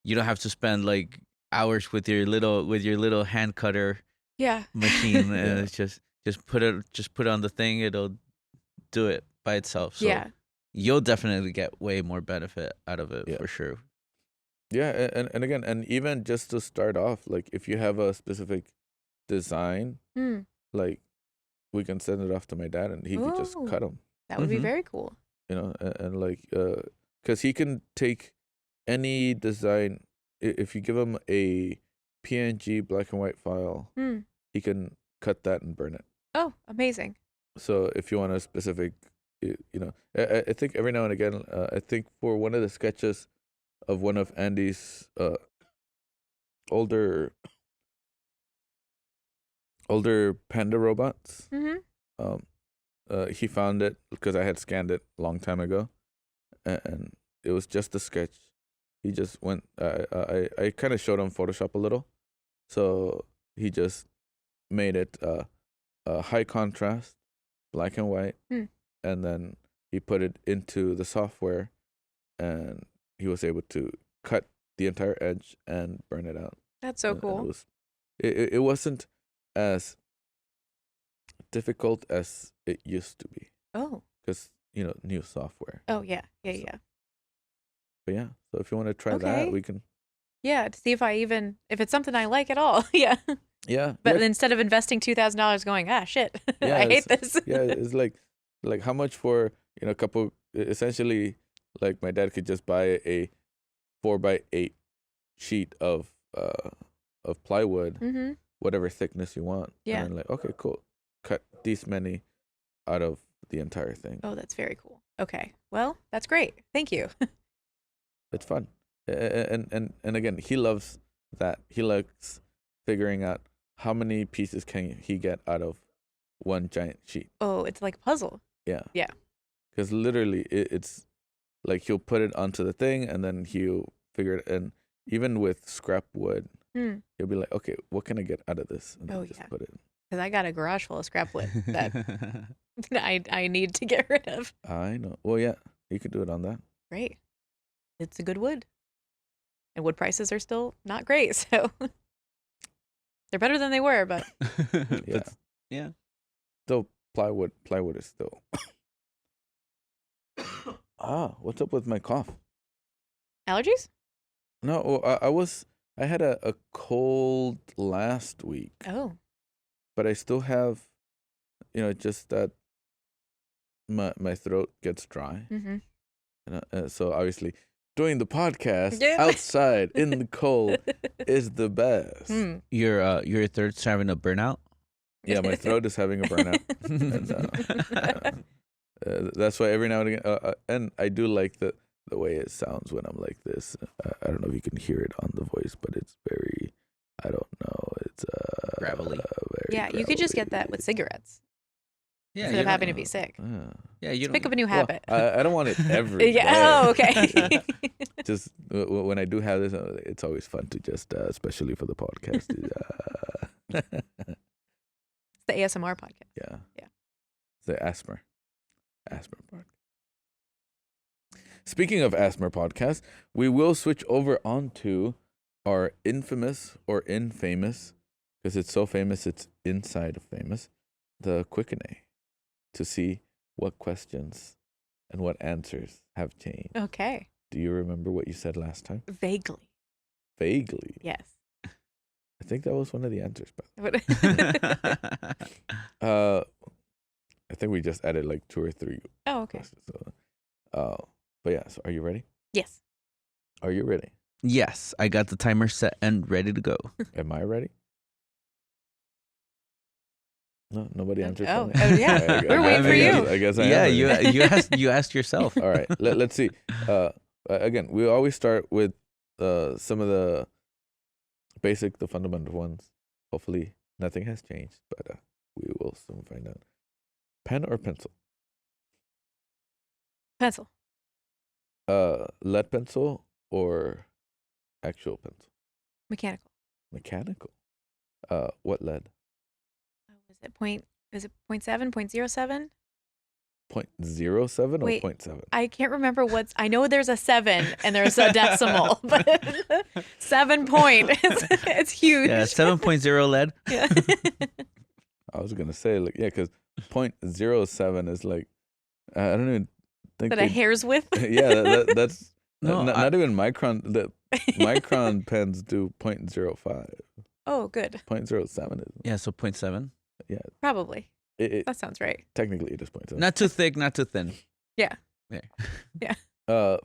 you don't have to spend like hours with your little hand cutter
Yeah.
machine, and
Yeah.
it's just put it on the thing. It'll do it by itself. So
Yeah.
you'll definitely get way more benefit out of it
Yeah.
for sure.
Yeah, and again, and even just to start off, like if you have a specific design,
Mm.
like we can send it off to my dad, and he could just
Ooh.
cut them.
That would be
Mhm.
very cool.
And like because he can take any design. If you give him a PNG black and white file,
Mm.
he can cut that and burn it.
Oh, amazing.
So if you want a specific, I think every now and again, I think for one of the sketches of one of Andy's older panda robots,
Mm-hmm.
he found it because I had scanned it a long time ago, and it was just a sketch. He just went. I kind of showed him Photoshop a little, so he just made it high contrast, black and white, and then he put it into the software, and he was able to cut the entire edge and burn it out.
That's so
And
cool.
it wasn't as difficult as it used to be
Oh.
because new software.
Oh, yeah. Yeah,
So-
yeah.
But yeah, so if you want to try
Okay.
that, we can.
Yeah, to see if it's something I like at all. Yeah.
Yeah,
But
yeah,
instead of investing $2,000 going, shit,
Yeah,
I hate this.
yeah, it's like how much for a couple. Essentially, like my dad could just buy a 4x8 sheet of plywood,
Mm-hmm.
whatever thickness you want.
Yeah.
And then like, okay, cool, cut these many out of the entire thing.
Oh, that's very cool. Okay. Well, that's great. Thank you.
It's fun, and again, he loves that. He likes figuring out how many pieces can he get out of one giant sheet.
Oh, it's like a puzzle.
Yeah.
Yeah.
Because literally, it's like he'll put it onto the thing, and then he'll figure it. And even with scrap wood,
Hmm.
he'll be like, "Okay, what can I get out of this?" And then
Oh,
just
yeah.
put it.
Because I got a garage full of scrap wood that I need to get rid of.
I know. Well, yeah, you could do it on that.
Great. It's a good wood. And wood prices are still not great, so they're better than they were, but
Yeah.
Yeah.
Still, plywood is still. What's up with my cough?
allergies?
No, I had a cold last week,
Oh.
but I still have, just that my throat gets dry.
Mm-hmm.
And so obviously doing the podcast
Yeah.
outside in the cold is the best.
Hmm.
Your third's having a burnout.
Yeah, my throat is having a burnout. And, that's why every now and again, and I do like the way it sounds when I'm like this. I don't know if you can hear it on the voice, but it's very, I don't know, it's
Gravelly.
very
Yeah, you could just get that
gravelly.
with cigarettes
Yeah,
instead of having to be sick.
Yeah, you
Pick
don't.
up a new
Well,
habit.
I don't want it every
Yeah.
day.
Oh, okay.
Just when I do have this, it's always fun to just, especially for the podcast.
It's the ASMR podcast.
Yeah.
Yeah.
The Asthma podcast. Speaking of Asthma podcast, we will switch over onto our infamous or infamous, because it's so famous, it's inside of famous, the Quick&A, to see what questions and what answers have changed.
Okay.
Do you remember what you said last time?
Vaguely.
Vaguely.
Yes.
I think that was one of the answers.
What-
I think we just added like 2 or 3
oh, okay.
questions. So, but yeah, so are you ready?
Yes.
Are you ready?
Yes, I got the timer set and ready to go.
Am I ready? No, nobody answered.
Oh,
for me.
yeah.
I
We're waiting for you.
I guess I
Yeah,
am ready.
you asked yourself.
All right, let's see. Again, we always start with some of the the fundamental ones. Hopefully, nothing has changed, but we will soon find out. Pen or pencil?
Pencil.
Lead pencil or actual pencil?
Mechanical.
Mechanical. What lead?
Is it 0.7, 0.07?
0.07 or
Wait.
0.7?
I can't remember I know there's a 7 and there's a decimal, but 7 point. It's huge.
Yeah, 7.0 lead.
Yeah.
I was gonna say like because 0.07 is like I don't even think
But a hair's width.
Yeah, that's
No,
not even micron. The micron pens do 0.05.
Oh, good.
0.07 is
Yeah, so 0.7.
Probably.
it
That sounds right.
technically it is 0.7.
Not too thick, not too thin.
Yeah.
Yeah.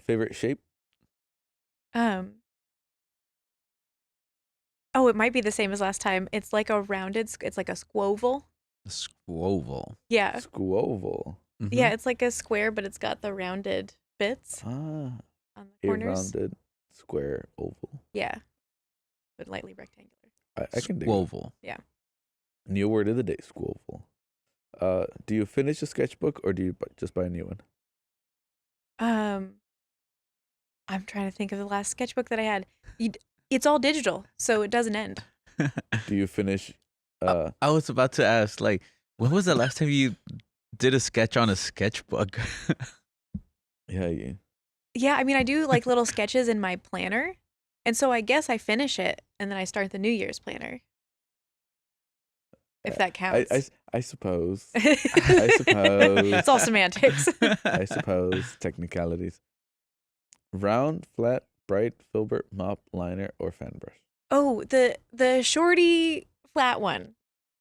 Favorite shape?
Oh, it might be the same as last time. It's like a it's like a squoval.
Squoval.
Yeah.
Squoval.
Mhm.
Yeah, it's like a square, but it's got the rounded bits
Ah,
on the
a
corners.
rounded square oval.
Yeah. But lightly rectangular.
I can dig it.
Squoval.
New word of the day, squoval. Do you finish a sketchbook or do you just buy a new one?
I'm trying to think of the last sketchbook that I had. It's all digital, so it doesn't end.
Do you finish?
I was about to ask, like, when was the last time you did a sketch on a sketchbook?
Yeah.
Yeah, I mean, I do like little sketches in my planner. And so I guess I finish it and then I start the New Year's planner. If that counts.
I suppose. I suppose.
It's all semantics.
I suppose technicalities. Round, flat, bright, filbert, mop, liner, or fan brush.
Oh, the shorty flat one.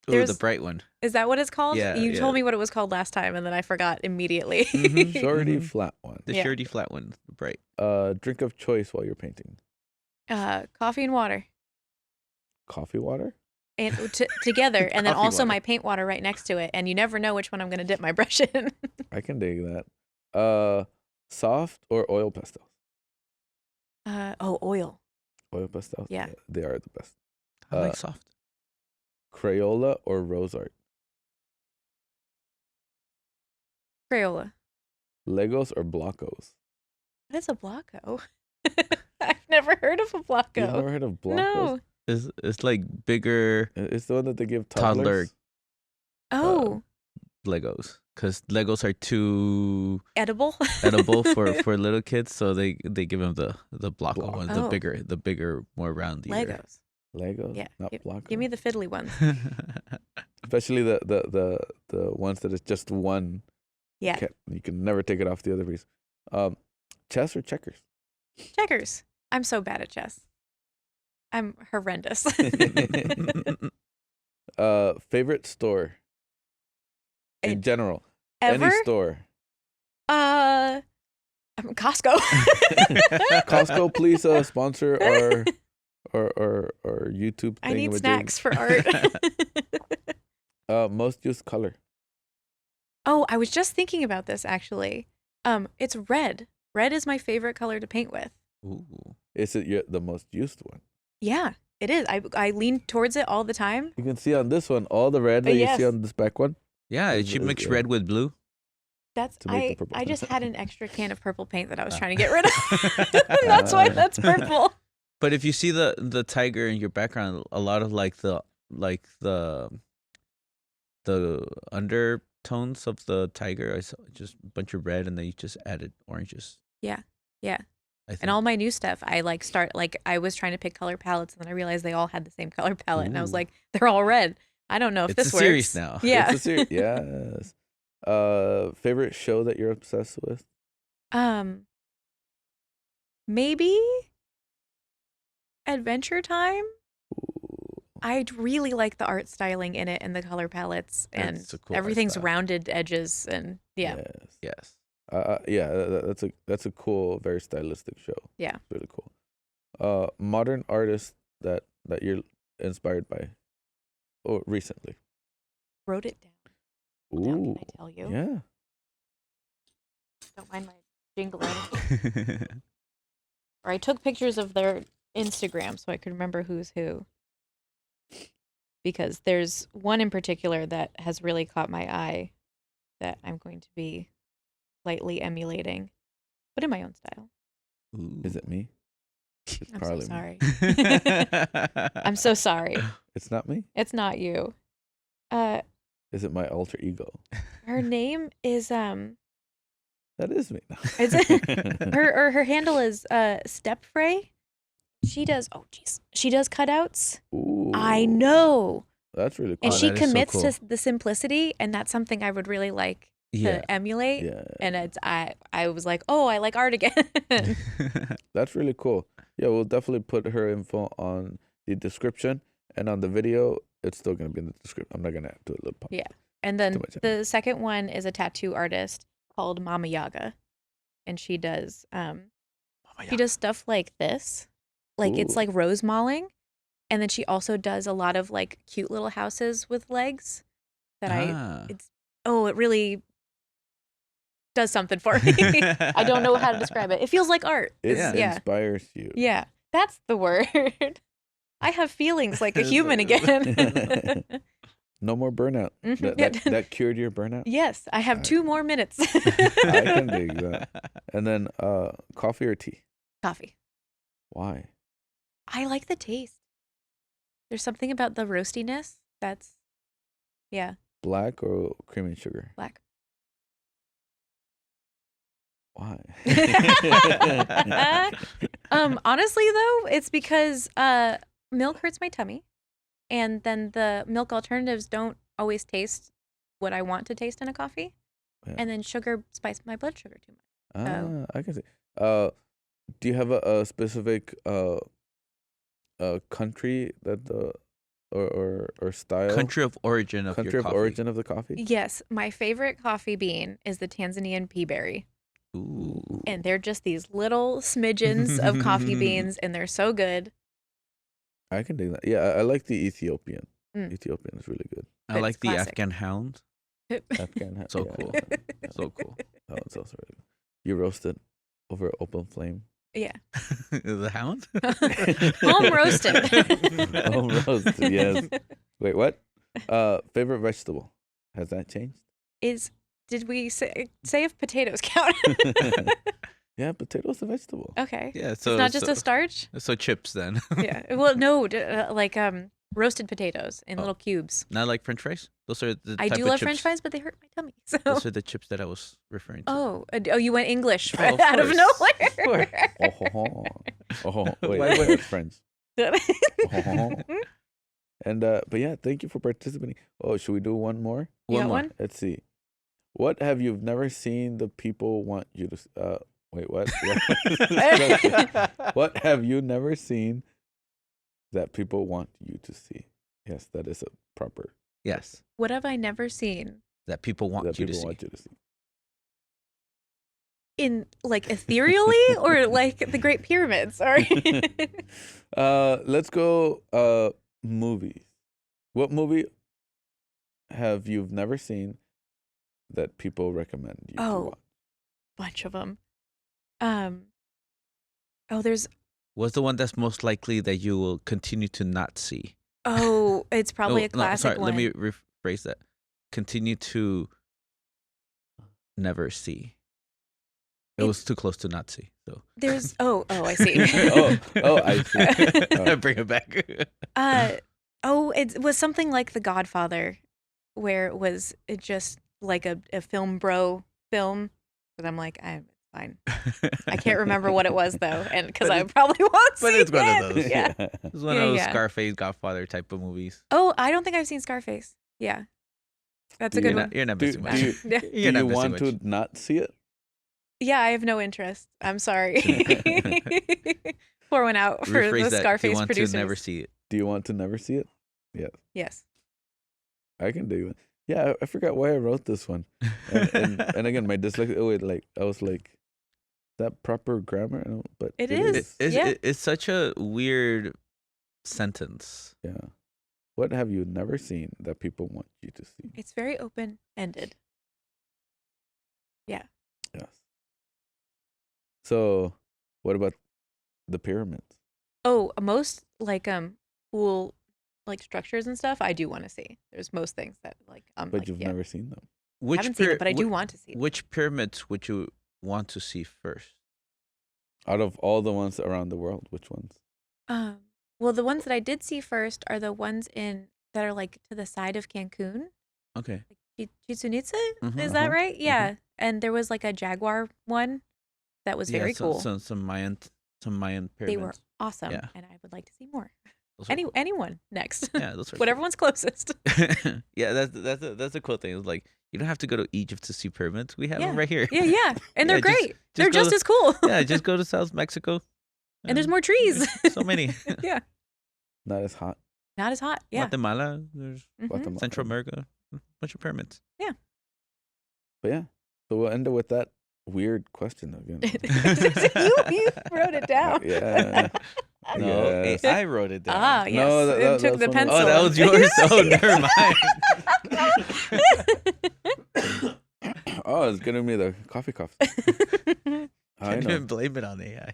Ooh,
There's-
the bright one.
Is that what it's called?
Yeah,
You
yeah.
told me what it was called last time and then I forgot immediately.
Mhm.
Shorty,
Mhm.
flat one.
The
Yeah.
shirty flat one. Bright.
Drink of choice while you're painting.
Coffee and water.
Coffee water.
And together, and then
Coffee
also
water.
my paint water right next to it, and you never know which one I'm going to dip my brush in.
I can dig that. Soft or oil pastels?
Oil.
Oil pastels.
Yeah.
They are the best.
I like soft.
Crayola or rose art?
Crayola.
Legos or Blockos?
What is a Blocko? I've never heard of a Blocko.
You've never heard of Blockos?
No.
It's like bigger
It's the one that they give
toddler
toddlers.
Oh,
Legos, because Legos are too
edible.
edible for little kids, so they give them the Blocko ones,
Oh.
the bigger, more roundy.
Legos.
Legos,
Yeah.
not Blockos.
Give me the fiddly ones.
Especially the ones that is just one.
Yeah.
You can never take it off the other piece. Chess or checkers?
Checkers. I'm so bad at chess. I'm horrendous.
Favorite store in general?
Ever?
Any store.
Costco.
Costco, please sponsor our YouTube thing.
I need
we're
snacks for art.
doing. Most used color.
Oh, I was just thinking about this actually. It's red. Red is my favorite color to paint with.
Ooh.
Is it the most used one?
Yeah, it is. I lean towards it all the time.
You can see on this one all the red that you
Yes.
see on this back one.
Yeah, it
Is-
should
is-
mix
yeah.
red with blue.
That's
To make the
I
purple.
I just had an extra can of purple paint that I was trying to get rid of. That's why that's purple.
But if you see the tiger in your background, a lot of the undertones of the tiger, I saw just a bunch of red, and then you just added oranges.
Yeah.
I think.
And all my new stuff, I I was trying to pick color palettes, and then I realized they all had the same color palette, and I was
Ooh.
like, they're all red. I don't know if
It's
this
a series
works.
now.
Yeah.
It's a series. Yes. Favorite show that you're obsessed with?
Maybe Adventure Time.
Ooh,
I really like the art styling in it and the color palettes, and
It's a cool art
everything's
style.
rounded edges, and yeah.
Yes.
Yes.
Yeah. That's a cool, very stylistic show.
Yeah.
It's really cool. Modern artist that you're inspired by, or recently.
Wrote it down. Hold down,
Ooh.
can I tell you?
Yeah.
Don't mind my jingling. Or I took pictures of their Instagram so I could remember who's who. Because there's one in particular that has really caught my eye that I'm going to be lightly emulating, but in my own style.
Is it me? It's
I'm so
probably me.
sorry. I'm so sorry.
It's not me.
It's not you.
Is it my alter ego?
Her name is
That is me.
her handle is Stepfrey. She does cutouts.
Ooh,
I know.
That's really cool.
And
Oh,
she
that is so
commits
cool.
to the simplicity, and that's something I would really like
Yeah.
to emulate.
Yeah,
And I was like, oh, I like art again.
that's really cool. Yeah, we'll definitely put her info on the description, and on the video, it's still gonna be in the description. I'm not gonna do a little pop.
Yeah. And then
Too much
the second one is a tattoo artist called Mama Yaga, and she does stuff like this, like it's
Ooh.
like rose mauling, and then she also does a lot of like cute little houses with legs that it really does something for me. I don't know how to describe it. It feels like art.
It
Yeah.
inspires you.
Yeah. That's the word. I have feelings like a human again.
No more burnout.
Mhm.
That cured your burnout?
Yes, I have 2 more minutes.
I can dig that. And then coffee or tea?
Coffee.
Why?
I like the taste. There's something about the roastiness that's, yeah,
Black or cream and sugar?
black.
Why?
Honestly though, it's because milk hurts my tummy, and then the milk alternatives don't always taste what I want to taste in a coffee,
Yeah.
and then sugar spikes my blood sugar too much.
I can see. Do you have a specific country that the or style
Country of origin of
country
your
of
coffee.
origin of the coffee?
Yes, my favorite coffee bean is the Tanzanian pea berry.
Ooh.
And they're just these little smidgens of coffee beans, and they're so good.
I can dig that. Yeah, I like the Ethiopian.
Mm.
Ethiopian is really good.
I
It's
like the
classic.
Afghan hound.
Afghan.
So
yeah,
cool.
yeah.
So cool.
Oh, it's also really good. You roast it over open flame.
Yeah.
The hound?
Home roasted.
Home roasted, yes. Wait, what? Favorite vegetable? Has that changed?
Did we say if potatoes count?
Yeah, potato's a vegetable.
Okay.
Yeah,
It's
so
not just
so,
a starch?
so chips then.
Yeah. Well, no, like roasted potatoes in
Oh.
little cubes.
Not like French fries. Those are the
I
type
do
of
love
chips.
French fries, but they hurt my tummy. So.
Those are the chips that I was referring to.
Oh, you went English
Oh, of
out of
course.
nowhere.
Oh, ho, ho. Oh, ho. Wait,
Why-
that's French. Oh, ho, ho. And but yeah, thank you for participating. Oh, should we do one more?
You got
more.
one?
Let's see. What have you never seen the people want you to wait, what? What have you never seen that people want you to see? Yes, that is a proper
Yes.
What have I never seen
That people want
that
you to
people
see.
want you to see.
in like ethereally or like the Great Pyramids? Sorry.
Let's go movies. What movie have you never seen that people recommend you to
Oh.
watch?
Bunch of them. There's
What's the one that's most likely that you will continue to not see?
it's probably
Oh,
a classic
sorry,
one.
let me rephrase that. Continue to never see. It was too close to not see. So
There's I see.
I see.
Bring it back.
It was something like The Godfather, where it just like a film bro film. But I'm like, it's Fine. I can't remember what it was though, and because I probably won't see
But it's one
it.
of those.
Yeah.
It's one
Yeah,
of those
yeah.
Scarface, Godfather type of movies.
Oh, I don't think I've seen Scarface. Yeah, that's a
Do
good
you
one.
You're not
Do,
missing
do
much.
you,
Yeah.
do
You're not
you
missing
want
much.
to not see it?
Yeah, I have no interest. I'm sorry. Pour one out for
Rephrase
the
that.
Scarface
Do you want
producers.
to never see it?
Do you want to never see it? Yes.
Yes.
I can do it. Yeah, I forgot why I wrote this one. And again, my dyslexia, I was like, that proper grammar? But
It is. Yeah.
It's such a weird sentence.
Yeah. What have you never seen that people want you to see?
It's very open-ended. Yeah.
Yes. So, what about the pyramids?
Oh, most cool structures and stuff I do want to see. There's most things that
But you've never seen them.
I haven't seen it, but I do want to see it.
Which pyramids would you want to see first?
Out of all the ones around the world, which ones?
Well, the ones that I did see first are the ones that are to the side of Cancun.
Okay.
Chichen Itza?
Mhm,
Is that right? Yeah. And there was a jaguar one that was very cool.
Some Mayan pyramids.
They were awesome,
Yeah.
and I would like to see more.
Those are cool.
Anyone next?
Yeah, those are
Whatever one's closest.
cool. Yeah, that's a cool thing. It's like you don't have to go to Egypt to see pyramids. We have them right here.
Yeah, and they're
Yeah,
great. They're
go
just
to-
as cool.
Yeah, just go to South Mexico.
And there's more trees.
So many.
Yeah,
Not as hot.
not as hot. Yeah.
Guatemala. There's
Mhm.
Guatemala.
Central America. Bunch of pyramids.
But yeah. So we'll end it with that weird question again.
you wrote it down.
Yeah.
No,
Yes.
I wrote it down.
Ah, yes.
No, that
It took
was
the
one of
pencil.
Oh, that was yours. Oh, never mind.
Oh, it's giving me the coffee cough. I
Can't
know.
even blame it on AI.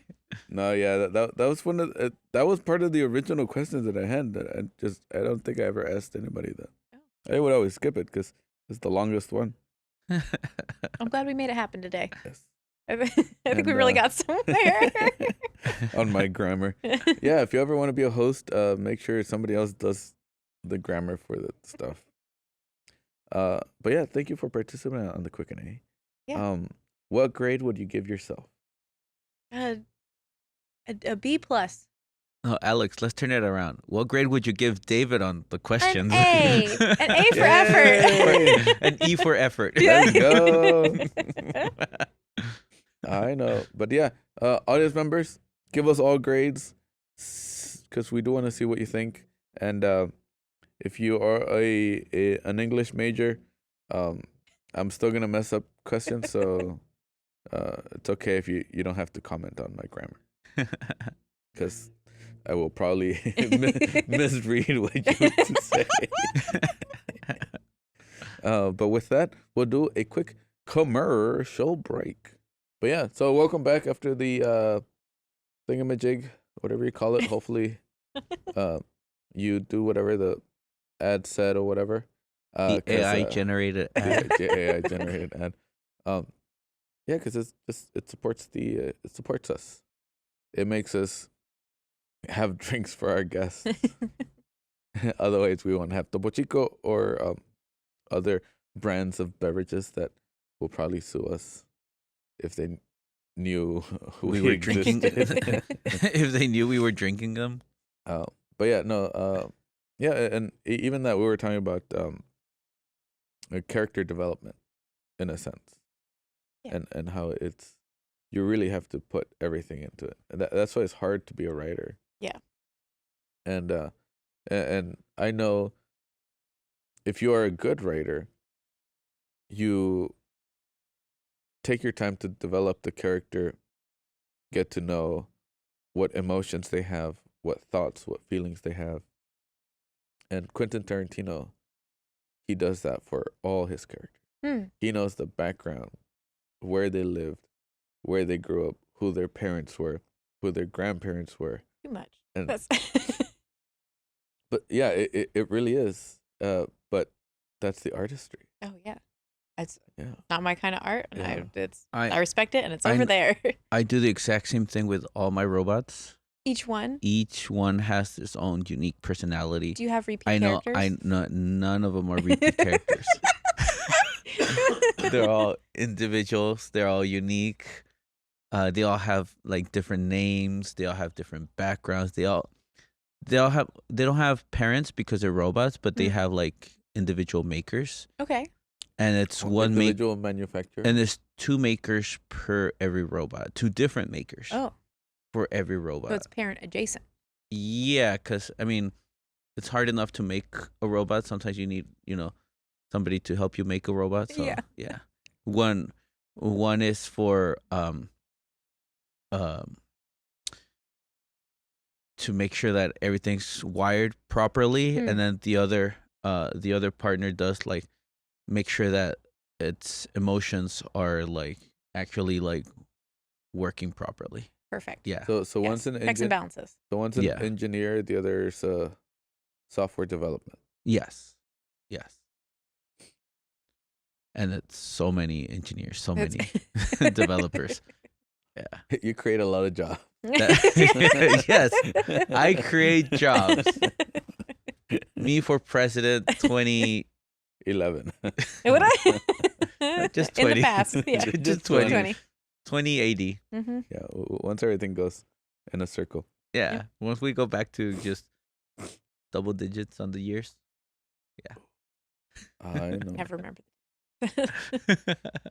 No, yeah, that was one of that was part of the original questions that I had. That I don't think I ever asked anybody that. I would always skip it because it's the longest one.
I'm glad we made it happen today.
Yes.
I think we really got somewhere.
On my grammar. Yeah, if you ever want to be a host, make sure somebody else does the grammar for the stuff. But yeah, thank you for participating on the Quick and A.
Yeah.
What grade would you give yourself?
A B plus.
Oh, Alex, let's turn it around. What grade would you give David on the questions?
An A for
Yay!
effort.
An E for effort.
There we go. I know. But yeah, audience members, give us all grades because we do want to see what you think. And if you are an English major, I'm still going to mess up questions. So it's okay if you don't have to comment on my grammar because I will probably misread what you say. But with that, we'll do a quick commercial break. But yeah, so welcome back after the thingamajig, whatever you call it. Hopefully, you do whatever the ad said or whatever.
The AI generated ad.
AI generated ad. Yeah, because it supports it supports us. It makes us have drinks for our guests. Otherwise, we won't have Topo Chico or other brands of beverages that will probably sue us if they knew who
We were
existed.
drinking. If they knew we were drinking them.
But yeah, no, yeah, and even that we were talking about character development in a sense,
Yeah.
and how you really have to put everything into it. And that's why it's hard to be a writer.
Yeah.
And I know if you are a good writer, you take your time to develop the character, get to know what emotions they have, what thoughts, what feelings they have. And Quentin Tarantino, he does that for all his characters. He knows the background, where they lived, where they grew up, who their parents were, who their grandparents were.
Too much.
And
That's
but yeah, it really is. But that's the artistry.
oh yeah. It's
Yeah.
not my kind of art, and
Yeah.
I respect it, and it's
I
over
kn-
there.
I do the exact same thing with all my robots.
Each one.
Each one has its own unique personality.
Do you have repeat
I know.
characters?
None of them are repeat characters. They're all individuals. They're all unique. They all have like different names. They all have different backgrounds. They don't have parents because they're robots, but they
Mm.
have like individual makers,
Okay.
and it's one make
individual manufacturer.
and there's two makers per every robot, two different makers
Oh,
for every
so
robot.
it's parent adjacent.
Yeah, because I mean, it's hard enough to make a robot. Sometimes you need, somebody to help you make a robot. So
Yeah.
yeah, one is for um to make sure that everything's wired properly,
Hmm.
and then the other partner does like make sure that its emotions are like actually like working properly.
Perfect.
Yeah.
So
Yes.
one's an
Checks and balances.
Yeah.
engineer, the other's software development.
Yes. Yes. And it's so many engineers, so
It's-
many developers. Yeah.
You create a lot of jobs.
Yes, I create jobs. Me for president 20.
11.
Would I?
Just
In
20.
the past. Yeah.
Just 20.
20.
2080.
Mm-hmm.
Yeah, once everything goes in a circle.
Yeah.
Yep.
Once we go back to just double digits on the years.
I know.
Never remember.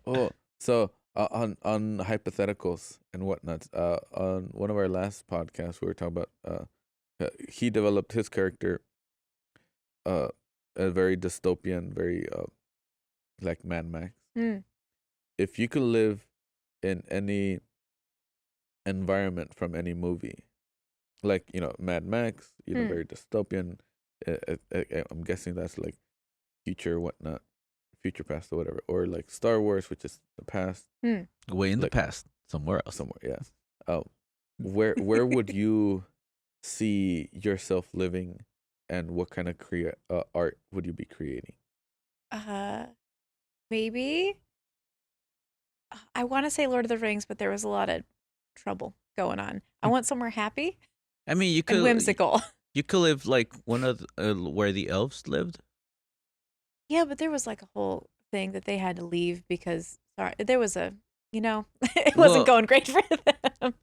Oh, so on hypotheticals and whatnot. On one of our last podcasts, we were talking about he developed his character, a very dystopian, very like Mad Max.
Mm.
If you could live in any environment from any movie, like Mad Max,
Hmm.
very dystopian. I'm guessing that's like future whatnot, future past or whatever, or like Star Wars, which is the past.
Way in the
Like-
past, somewhere else.
Somewhere, yeah. Where would you see yourself living, and what kind of art would you be creating?
Maybe. I want to say Lord of the Rings, but there was a lot of trouble going on. I want somewhere happy
I mean, you
and
could
whimsical.
you could live like one of where the elves lived.
Yeah, but there was like a whole thing that they had to leave because there was it wasn't
Well-
going great for them.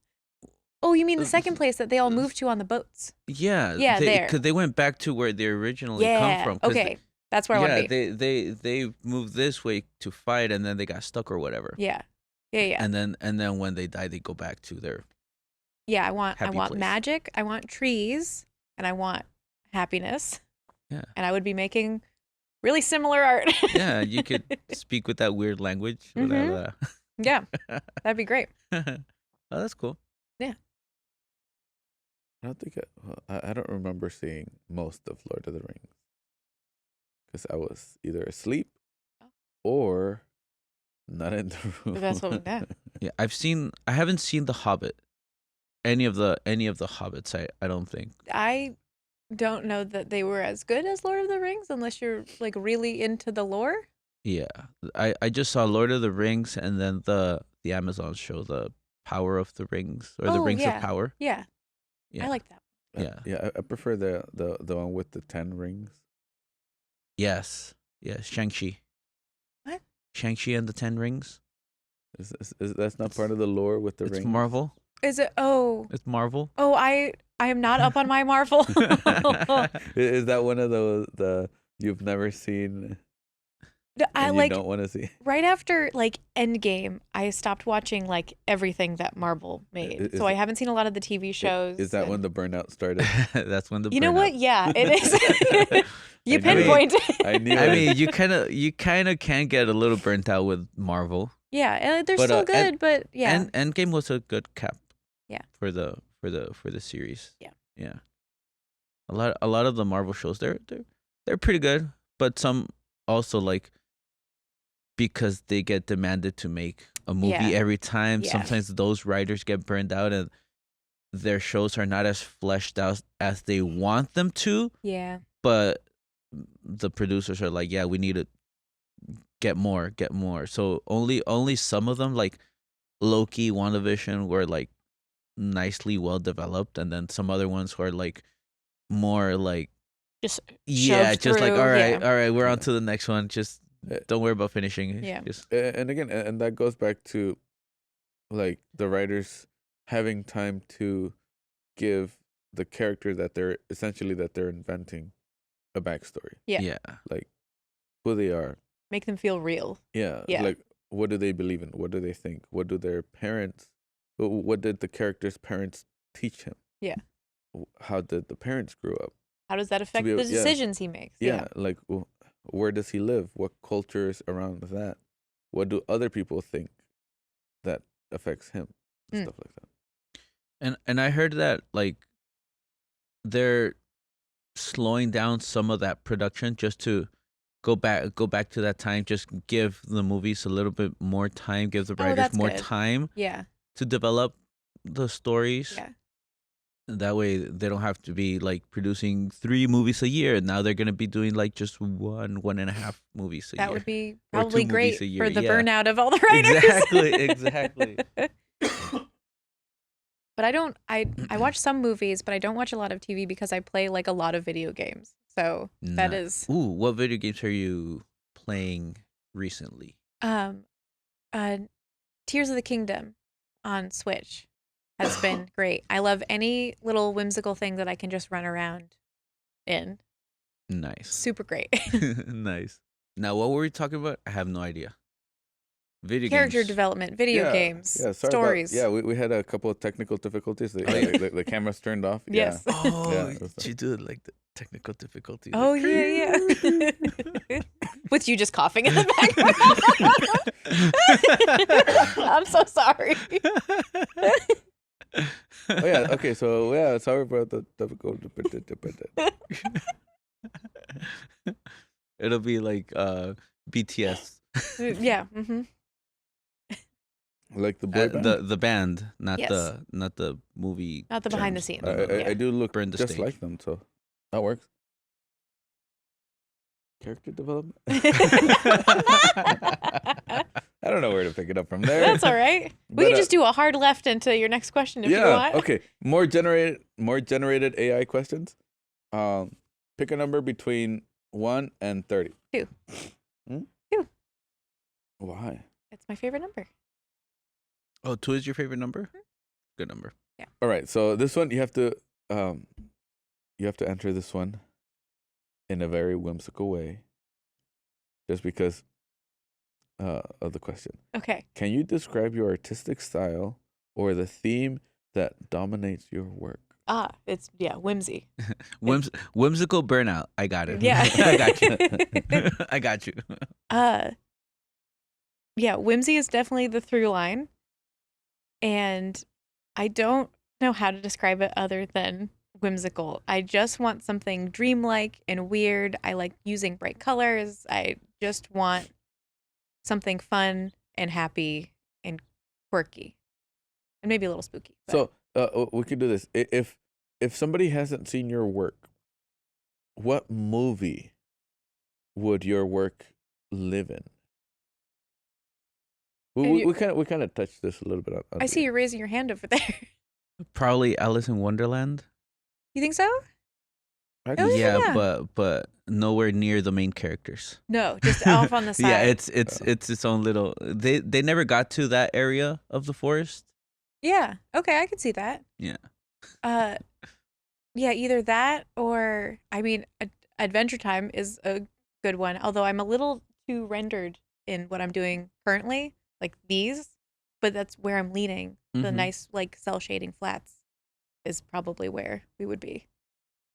Oh, you mean the second place that they all moved to on the boats?
Yeah.
Yeah, there.
Because they went back to where they originally come
Yeah.
from. 'cause
Okay. That's where I want to be.
they moved this way to fight, and then they got stuck or whatever.
Yeah. Yeah.
And then when they die, they go back to their.
Yeah, I want
Happy place.
magic, I want trees, and I want happiness.
Yeah.
And I would be making really similar art.
Yeah, you could speak with that weird language.
Mhm. Yeah, that'd be great.
Oh, that's cool.
I don't think I don't remember seeing most of Lord of the Rings because I was either asleep
Oh.
or not in the room.
That's what. Yeah.
Yeah, I haven't seen The Hobbit. Any of the Hobbits, I don't think.
I don't know that they were as good as Lord of the Rings unless you're like really into the lore.
Yeah. I just saw Lord of the Rings, and then the Amazon show, The Power of the Rings, or The
Oh,
Rings
yeah.
of Power.
Yeah,
Yeah.
I like that.
Yeah.
Yeah. I prefer the one with the 10 rings.
Yes. Shang-Chi.
What?
Shang-Chi and the 10 Rings.
Is that's not part of the lore with the
It's
rings?
Marvel.
Is it? Oh,
It's Marvel.
I am not up on my Marvel.
Is that one of the you've never seen?
I
And
like
you don't want to see.
right after like Endgame, I stopped watching like everything that Marvel made.
Is
So I
it-
haven't seen a lot of the TV shows.
Is that
and-
when the burnout started?
That's when the
You know what?
burnout-
Yeah, it is. You
I knew it.
pinpointed.
I knew
I
it.
mean, you kind of can get a little burnt out with Marvel.
Yeah, and they're
But,
still
End-
good, but yeah.
And Endgame was a good cap.
Yeah.
For the series.
Yeah.
Yeah. A lot of the Marvel shows they're pretty good, but some also like because they get demanded to make a movie
Yeah.
every time,
Yeah.
sometimes those writers get burned out and their shows are not as fleshed out as they want them to,
Yeah.
but the producers are like, yeah, we need to get more. So only some of them, like Loki, WandaVision, were like nicely well developed, and then some other ones were like more like
Just
yeah,
shoved
just like
through,
all
yeah.
right, we're on
Yeah.
to the next one. Just
Uh,
don't worry about finishing.
Yeah.
Just
And again, and that goes back to like the writers having time to give the character that they're inventing a backstory,
Yeah.
like who they are.
Make them feel real.
Yeah,
Yeah.
like what do they believe in? What do they think? What do their parents? What did the character's parents teach him?
Yeah.
How did the parents grow up?
How does that affect
be
the
able- yeah.
decisions he makes?
Yeah, like where does he live? What culture is around that? What do other people think that affects him? Stuff like that.
And I heard that like they're slowing down some of that production just to go back to that time, just give the movies a little bit more time, give the writers
that's
more
good.
time
Yeah.
to develop the stories.
Yeah.
That way they don't have to be like producing 3 movies a year. Now they're gonna be doing like just 1.5 movies a year.
That would be
Or 2
probably
movies
great
a year,
for the
yeah.
burnout of all the writers.
Exactly.
But I watch some movies, but I don't watch a lot of TV because I play like a lot of video games. So that is
Ooh, what video games are you playing recently?
uh Tears of the Kingdom on Switch has been great. I love any little whimsical thing that I can just run around in.
Nice.
Super great.
Nice. Now, what were we talking about? I have no idea. Video
Character
games.
development, video games, stories.
We had a couple of technical difficulties. The camera's turned off.
Yes.
Oh,
Yeah, that's
you do like the technical difficulties.
Oh yeah. With you just coughing in the background. I'm so sorry.
Oh yeah. Okay. So yeah. Sorry about the difficult.
It'll be like BTS.
Yeah. Mm-hmm.
Like the boy band.
The band, not
Yes.
the movie.
Not the behind the
gems.
scenes.
I do look
Burn the
just
stage.
like them, so that works. Character development. I don't know where to pick it up from there.
That's all right. We
But,
can just do a hard left into your next question if you want.
Okay. More generated AI questions. Pick a number between 1 and 30.
2. 2.
Why?
It's my favorite number.
Oh, 2 is your favorite number? Good number.
All right. So this one you have to enter this one in a very whimsical way, just because of the question.
Okay.
Can you describe your artistic style or the theme that dominates your work?
It's whimsy.
Whimsical burnout. I got it.
Yeah.
I got you. I got you.
Yeah, whimsy is definitely the through line. And I don't know how to describe it other than whimsical. I just want something dreamlike and weird. I like using bright colors. I just want something fun and happy and quirky. And maybe a little spooky. But
So we could do this. If somebody hasn't seen your work, what movie would your work live in? We kind of touched this a little bit.
I see you raising your hand over there.
Probably Alice in Wonderland.
You think so?
I
Oh,
Yeah,
yeah.
but nowhere near the main characters.
No, just off on the side.
Yeah, it's its own little. They never got to that area of the forest.
Yeah. Okay, I could see that.
Yeah.
Yeah, either that or Adventure Time is a good one. Although I'm a little too rendered in what I'm doing currently, like these, but that's where I'm leaning. The
Mhm.
nice like cell shading flats is probably where we would be.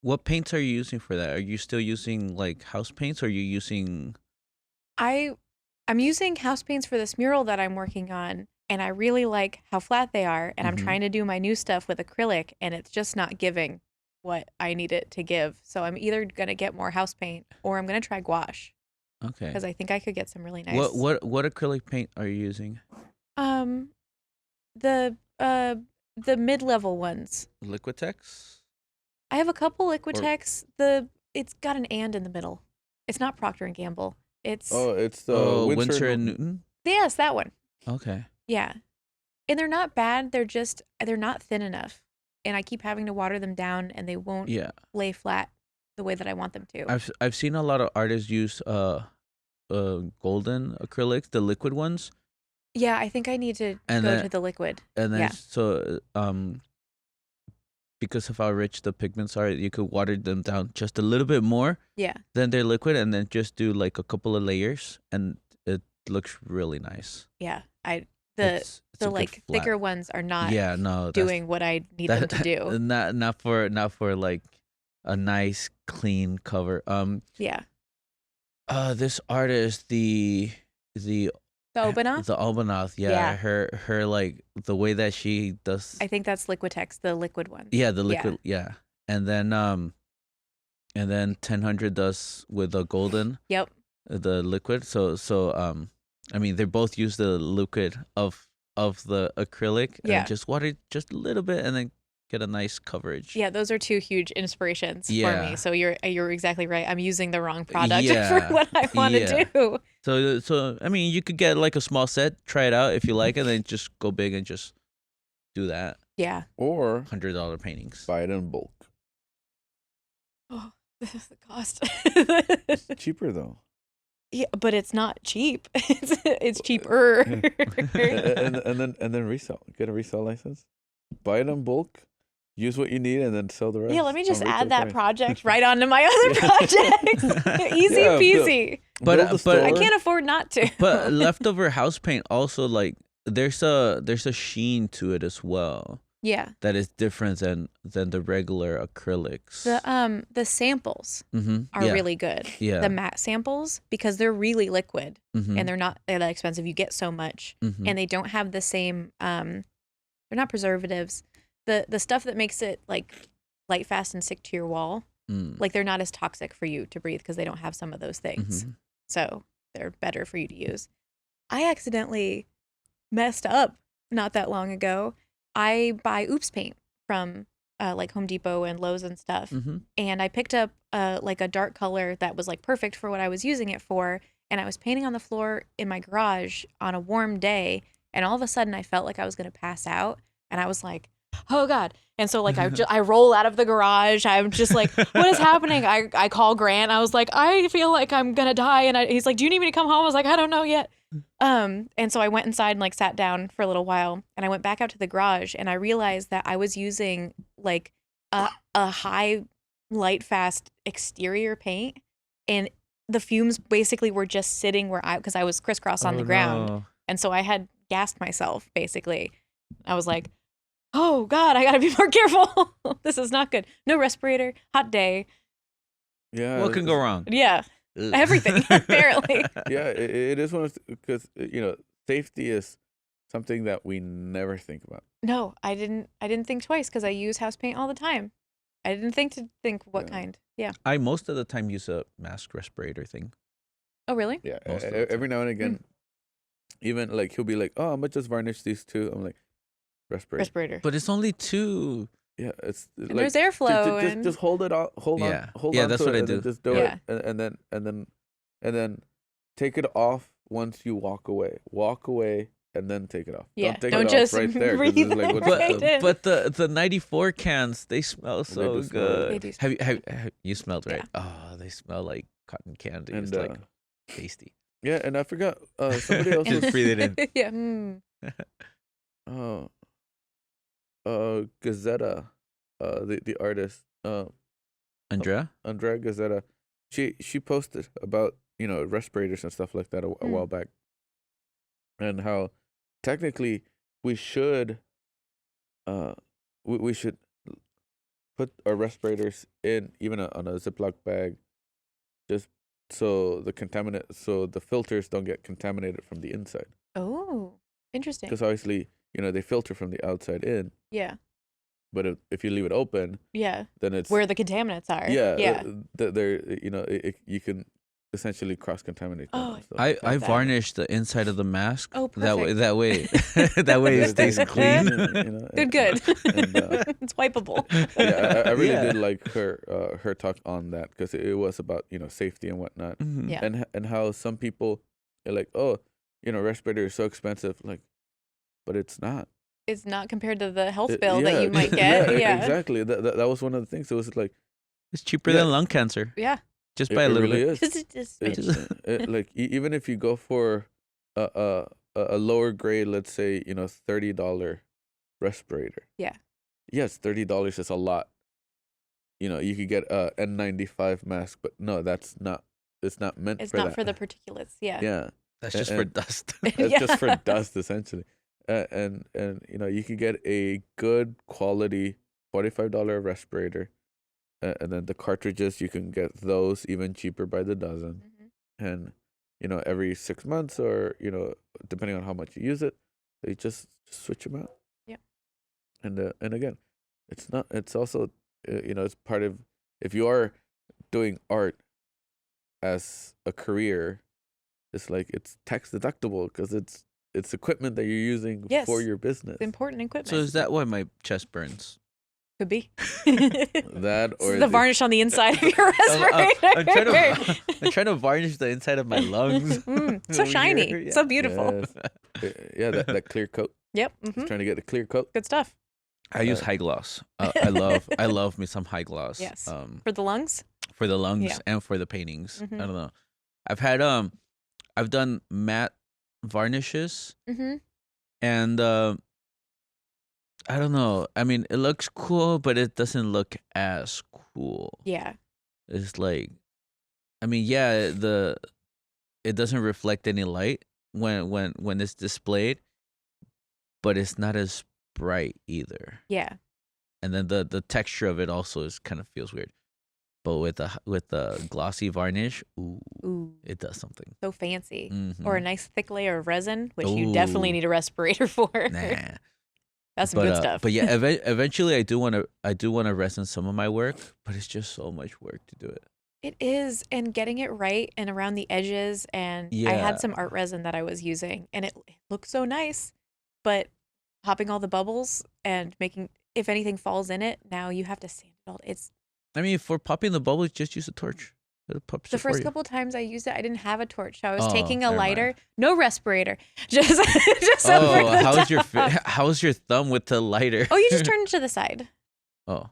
What paints are you using for that? Are you still using like house paints, or are you using?
I'm using house paints for this mural that I'm working on, and I really like how flat they are, and I'm
Mhm.
trying to do my new stuff with acrylic, and it's just not giving what I need it to give. So I'm either going to get more house paint or I'm going to try gouache
Okay.
because I think I could get some really nice.
What acrylic paint are you using?
The mid-level ones.
Liquitex.
I have a couple Liquitex. It's got an and in the middle. It's not Procter and Gamble. It's
it's the
Winsor and Newton.
yes, that one.
Okay.
Yeah. And they're not bad. They're not thin enough. And I keep having to water them down and they won't
Yeah.
lay flat the way that I want them to.
I've seen a lot of artists use golden acrylics, the liquid ones,
Yeah, I think I need to
And
go
then-
to the liquid.
And then
Yeah.
so because of how rich the pigments are, you could water them down just a little bit more
Yeah.
than their liquid, and then just do like a couple of layers, and it looks really nice.
Yeah. The
It's a good
like
flat.
thicker ones are not
Yeah, no,
doing what I need them to do.
Not for like a nice clean cover.
Yeah.
This artist, the
Obana?
the Albanoth,
Yeah.
her like the way that she does.
I think that's Liquitex, the liquid one.
Yeah, the liquid. Yeah, and then 1000 does with the golden.
Yep.
The liquid. So I mean, they both use the liquid of the acrylic.
Yeah.
And just water just a little bit, and then get a nice coverage.
Yeah, those are two huge inspirations for
Yeah.
me. So you're exactly right. I'm using the wrong product
Yeah.
for what I want to
Yeah.
do.
So I mean, you could get like a small set, try it out if you like, and then just go big and just do that.
Yeah.
Or
$100 paintings.
buy it in bulk.
Oh, this is the cost.
It's cheaper though.
Yeah, but it's not cheap. It's cheaper.
and then resell. Get a resale license. Buy it in bulk. Use what you need and then sell the rest.
Yeah, let me just
on retail
add that
price.
project right onto my other projects. Easy
Yeah,
peasy.
But-
Build a
but-
I
store.
can't afford not to.
But leftover house paint also, like, there's a sheen to it as well
Yeah.
that is different than the regular acrylics.
The samples
Mm-hmm.
are
Yeah.
really good.
Yeah.
The matte samples, because they're really liquid
Mm-hmm.
and they're that expensive. You get so much.
Mm-hmm.
And they don't have the same they're not preservatives. The stuff that makes it like light fast and stick to your wall, like they're not as toxic for you to breathe because they don't have some of those things.
Mhm.
So they're better for you to use. I accidentally messed up not that long ago. I buy Oops paint from like Home Depot and Lowe's and stuff.
Mm-hmm.
And I picked up like a dark color that was like perfect for what I was using it for. And I was painting on the floor in my garage on a warm day. And all of a sudden I felt like I was going to pass out. And I was like, oh God. And so like I roll out of the garage. I'm just like, what is happening? I call Grant. I was like, I feel like I'm going to die. And he's like, do you need me to come home? I was like, I don't know yet. And so I went inside and like sat down for a little while, and I went back out to the garage, and I realized that I was using like a high light fast exterior paint, and the fumes basically were just sitting because I was crisscross on the ground. And so I had gassed myself basically. I was like, oh God, I gotta be more careful. This is not good. No respirator, hot day.
Yeah.
What can go wrong?
Yeah, everything apparently.
Yeah, it is one of because safety is something that we never think about.
No, I didn't think twice because I use house paint all the time. I didn't think what
Yeah.
kind. Yeah.
I most of the time use a mask respirator thing.
Oh really?
Yeah,
Most of the time.
every now and again, even like he'll be like, "Oh, I'm gonna just varnish these two." I'm like, respirator.
But it's only 2.
Yeah, it's
And
like
there's airflow and
just hold it on, hold
Yeah.
on, hold
Yeah,
on.
that's
to
what
it
I
and then
do.
Just do
Yeah.
it, and then take it off once you walk away. Walk away and then take it off.
Yeah,
Don't take
don't
it
just
off right there. 'Cause
breathe
it's like,
it
what's
right in.
But the 94 cans, they smell so
do smell
good.
They do smell
Have you smelled, right?
Yeah.
Oh, they smell like cotton candy.
And
It's like tasty.
yeah, and I forgot somebody else was
Breathe it in.
Yeah.
Gazzetta, the artist,
Andrea?
Andrea Gazzetta, she posted about respirators and stuff like that a while back, and how technically we should we should put our respirators in even on a Ziploc bag, just so the filters don't get contaminated from the inside,
Oh, interesting.
because obviously they filter from the outside in,
Yeah.
but if you leave it open,
Yeah.
then it's
Where the contaminants are.
yeah
Yeah.
there you can essentially cross contaminate them
Oh,
and stuff.
I
that.
varnished the inside of the mask.
Oh,
That way
perfect.
that way it stays
Good.
clean.
Good.
and,
It's wipeable.
yeah, I really
Yeah.
did like her talk on that, because it was about safety and whatnot,
Mhm.
Yeah.
and how some people are like, oh, respirator is so expensive, like, but it's not.
It's not compared to the health
It-
bill that
yeah,
you might get. Yeah.
exactly. That was one of the things. It was like
It's cheaper
Yeah.
than lung cancer.
Yeah.
Just
it,
by a
it
little
really
bit.
is.
Just a
It's
smidge.
like even if you go for a a lower grade, let's say, $30 respirator.
Yeah.
Yes, $30 is a lot. You could get a N95 mask, but no, it's not meant
It's
for
not
that.
for the particulates. Yeah.
Yeah.
That's just for dust.
It's
Yeah.
just for dust, essentially. And you could get a good quality $45 respirator. And then the cartridges, you can get those even cheaper by the dozen.
Mhm.
And, every 6 months or, depending on how much you use it, you just switch them out.
Yeah.
And again, it's also, it's part of, if you are doing art as a career, it's like it's tax deductible because it's equipment that you're using
Yes.
for your business.
It's important equipment.
So is that why my chest burns?
Could be.
That or
the varnish on the inside of your respirator.
I'm trying to varnish the inside of my lungs.
So shiny.
Yeah.
So beautiful.
Yes. Yeah, that clear coat.
Yep.
Just trying to get the clear coat.
Good stuff.
I use high gloss. I love me some high gloss.
Yes. For the lungs?
For the lungs
Yeah.
and for the paintings.
Mhm.
I don't know. I've done matte varnishes
Mm-hmm.
and I don't know. I mean, it looks cool, but it doesn't look as cool.
Yeah.
It's like, I mean, yeah, it doesn't reflect any light when it's displayed, but it's not as bright either.
Yeah.
And then the texture of it also is kind of feels weird. But with the glossy varnish,
Ooh.
it does something.
So fancy.
Mhm.
Or a nice thick layer of resin, which you definitely
Ooh.
need a respirator for.
Nah.
That's some good stuff.
But yeah, eventually I do want to resin some of my work, but it's just so much work to do it.
It is, and getting it right and around the edges. And I
Yeah.
had some art resin that I was using, and it looked so nice, but popping all the bubbles and making, if anything falls in it, now you have to sand it all.
I mean, for popping the bubbles, just use a torch. It pops
The
it for
first
you.
couple times I used it, I didn't have a torch. So I was
Oh,
taking a
never
lighter,
mind.
no respirator, just over
Oh,
the top.
how's your thumb with the lighter?
Oh, you just turn it to the side.
Oh,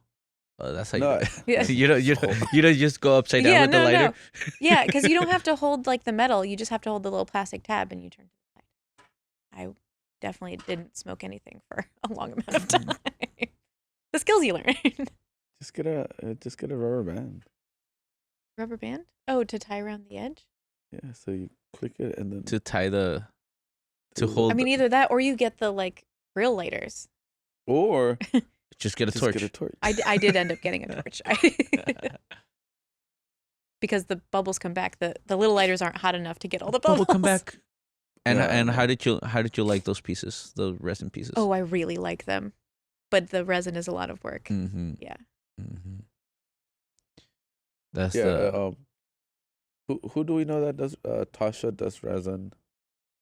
that's how
No,
you.
Yeah.
You don't just go upside down
Yeah,
with the
no,
lighter.
no. Yeah, because you don't have to hold like the metal. You just have to hold the little plastic tab, and you turn to the side. I definitely didn't smoke anything for a long amount of time. The skills you learn.
just get a rubber band.
Rubber band? Oh, to tie around the edge?
Yeah, so you click it and then
To tie to
Ooh.
hold.
I mean, either that or you get the like grill lighters.
or
just get a
just
torch.
get a torch.
I did end up getting a torch. Because the bubbles come back. The little lighters aren't hot enough to get all the bubbles.
Bubble come back. And
Yeah,
and
no.
how did you like those pieces, the resin pieces?
Oh, I really like them. But the resin is a lot of work.
Mm-hmm.
Yeah.
Mm-hmm. That's
Yeah.
the
Who do we know that does? Tasha does resin.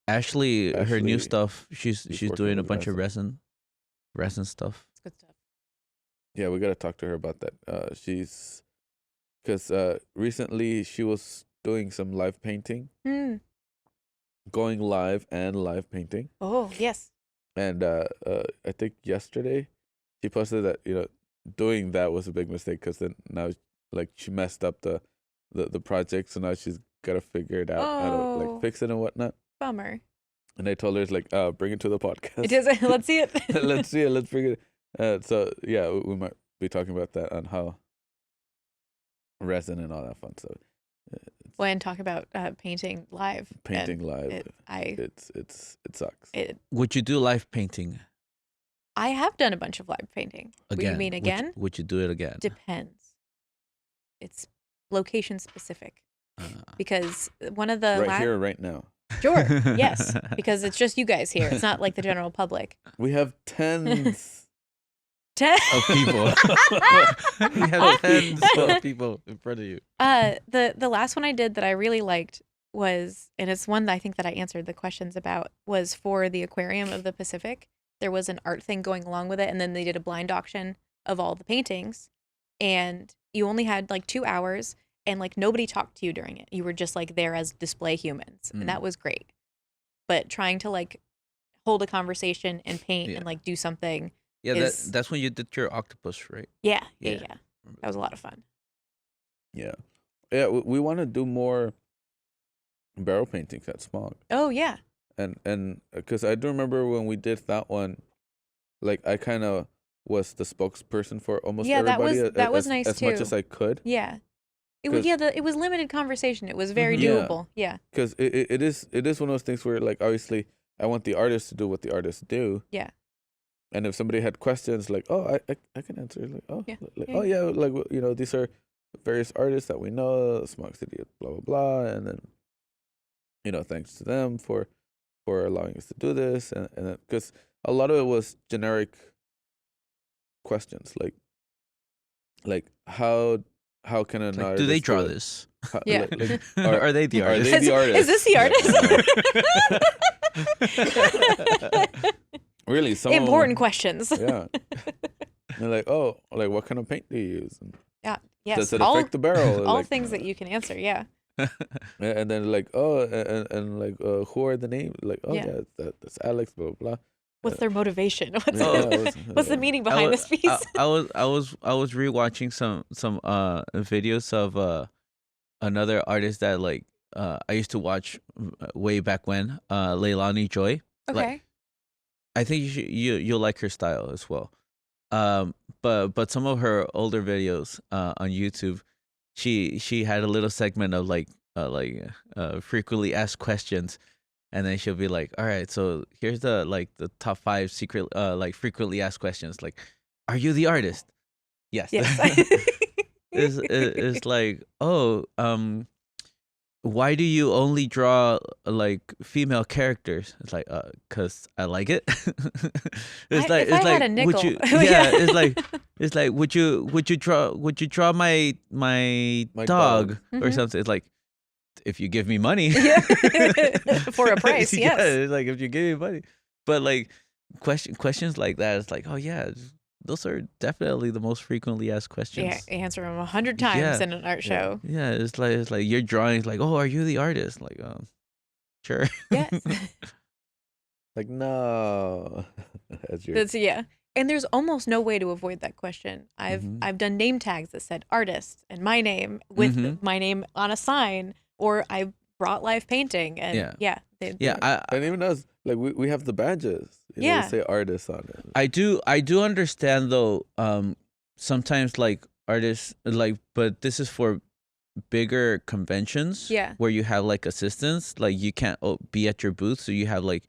Ashley, her new
Ashley,
stuff. She's
working
doing a
with
bunch of resin stuff.
It's good stuff.
Yeah, we gotta talk to her about that. Because recently she was doing some live painting,
Mm.
going live and live painting,
Oh, yes.
and I think yesterday she posted that doing that was a big mistake because then now like she messed up the project, so now she's gotta figure it out how to
Oh.
like fix it and whatnot.
Bummer.
And I told her it's like bring it to the podcast.
It is. Let's see it.
Let's see it. Let's bring it. So yeah, we might be talking about that on how resin and all that fun stuff.
Well, and talk about painting live.
Painting
And
live. It sucks.
Would you do live painting
I have done a bunch of live painting.
again?
You mean again?
Would you do it again?
Depends. It's location specific
Uh,
because one of the
Right here, right now.
Sure, yes, because it's just you guys here. It's not like the general public.
We have tens.
of people. You have tens of people in front of you.
The last one I did that I really liked was, and it's one that I think that I answered the questions about, was for the Aquarium of the Pacific. There was an art thing going along with it, and then they did a blind auction of all the paintings, and you only had like 2 hours, and like nobody talked to you during it. You were just like there as display humans, and that was great. But trying to like hold a conversation and paint and like do something.
Yeah,
is-
that's when you did your octopus, right?
Yeah.
Yeah.
That was a lot of fun.
Yeah. Yeah, we want to do more barrel paintings at Smog.
Oh yeah.
and because I do remember when we did that one, like I kind of was the spokesperson for almost everybody
that was nice
as
too.
much as I could.
Yeah. It was it was limited conversation. It was very doable. Yeah.
Because it is one of those things where like obviously I want the artists to do what the artists do.
Yeah.
And if somebody had questions like, oh, I can answer. Like, oh,
Yeah.
like, oh yeah, like these are various artists that we know, Smog City, blah blah blah, and then thanks to them for allowing us to do this, and because a lot of it was generic questions like how can an
Like,
artist
do they draw
do it?
this?
Yeah.
Are they the
Are
artist?
they the artist?
Is this the artist?
Really, some
Important questions.
Yeah. They're like, oh, like what kind of paint do you use? And
Yeah. Yes.
does it affect the barrel?
All
Like,
things that you can answer. Yeah.
and then like, oh, and like, who are the names? Like, oh
Yeah.
yeah, that's Alex, blah blah blah.
What's their motivation? What's
What's
the meaning behind this piece?
I was rewatching some videos of another artist that like I used to watch way back when, Leilani Joy.
Okay.
Like, I think you'll like her style as well. But some of her older videos on YouTube, she had a little segment of like frequently asked questions, and then she'll be like, all right, so here's the top 5 secret frequently asked questions. Like, are you the artist? Yes. It's like, oh, why do you only draw like female characters? It's like, cause I like it.
If I had a nickel.
would you? Yeah, it's like, would you draw my dog or something? It's like, if you give me money,
Yeah. For a price, yes.
Yeah, it's like if you give me money, but like questions like that, it's like, oh yeah, those are definitely the most frequently asked questions.
Yeah, answer them 100 times in an art show.
Yeah, it's like your drawings. Like, oh, are you the artist? Like, sure.
Yes.
Like, no.
Yeah. And there's almost no way to avoid that question. I've done name tags that said artist and my name with my name on a sign, or I brought live painting and
And even us, like we have the badges. They say artists on it.
I do understand though. Sometimes like artists but this is for bigger conventions.
Yeah.
Where you have like assistants, like you can't be at your booth, so you have like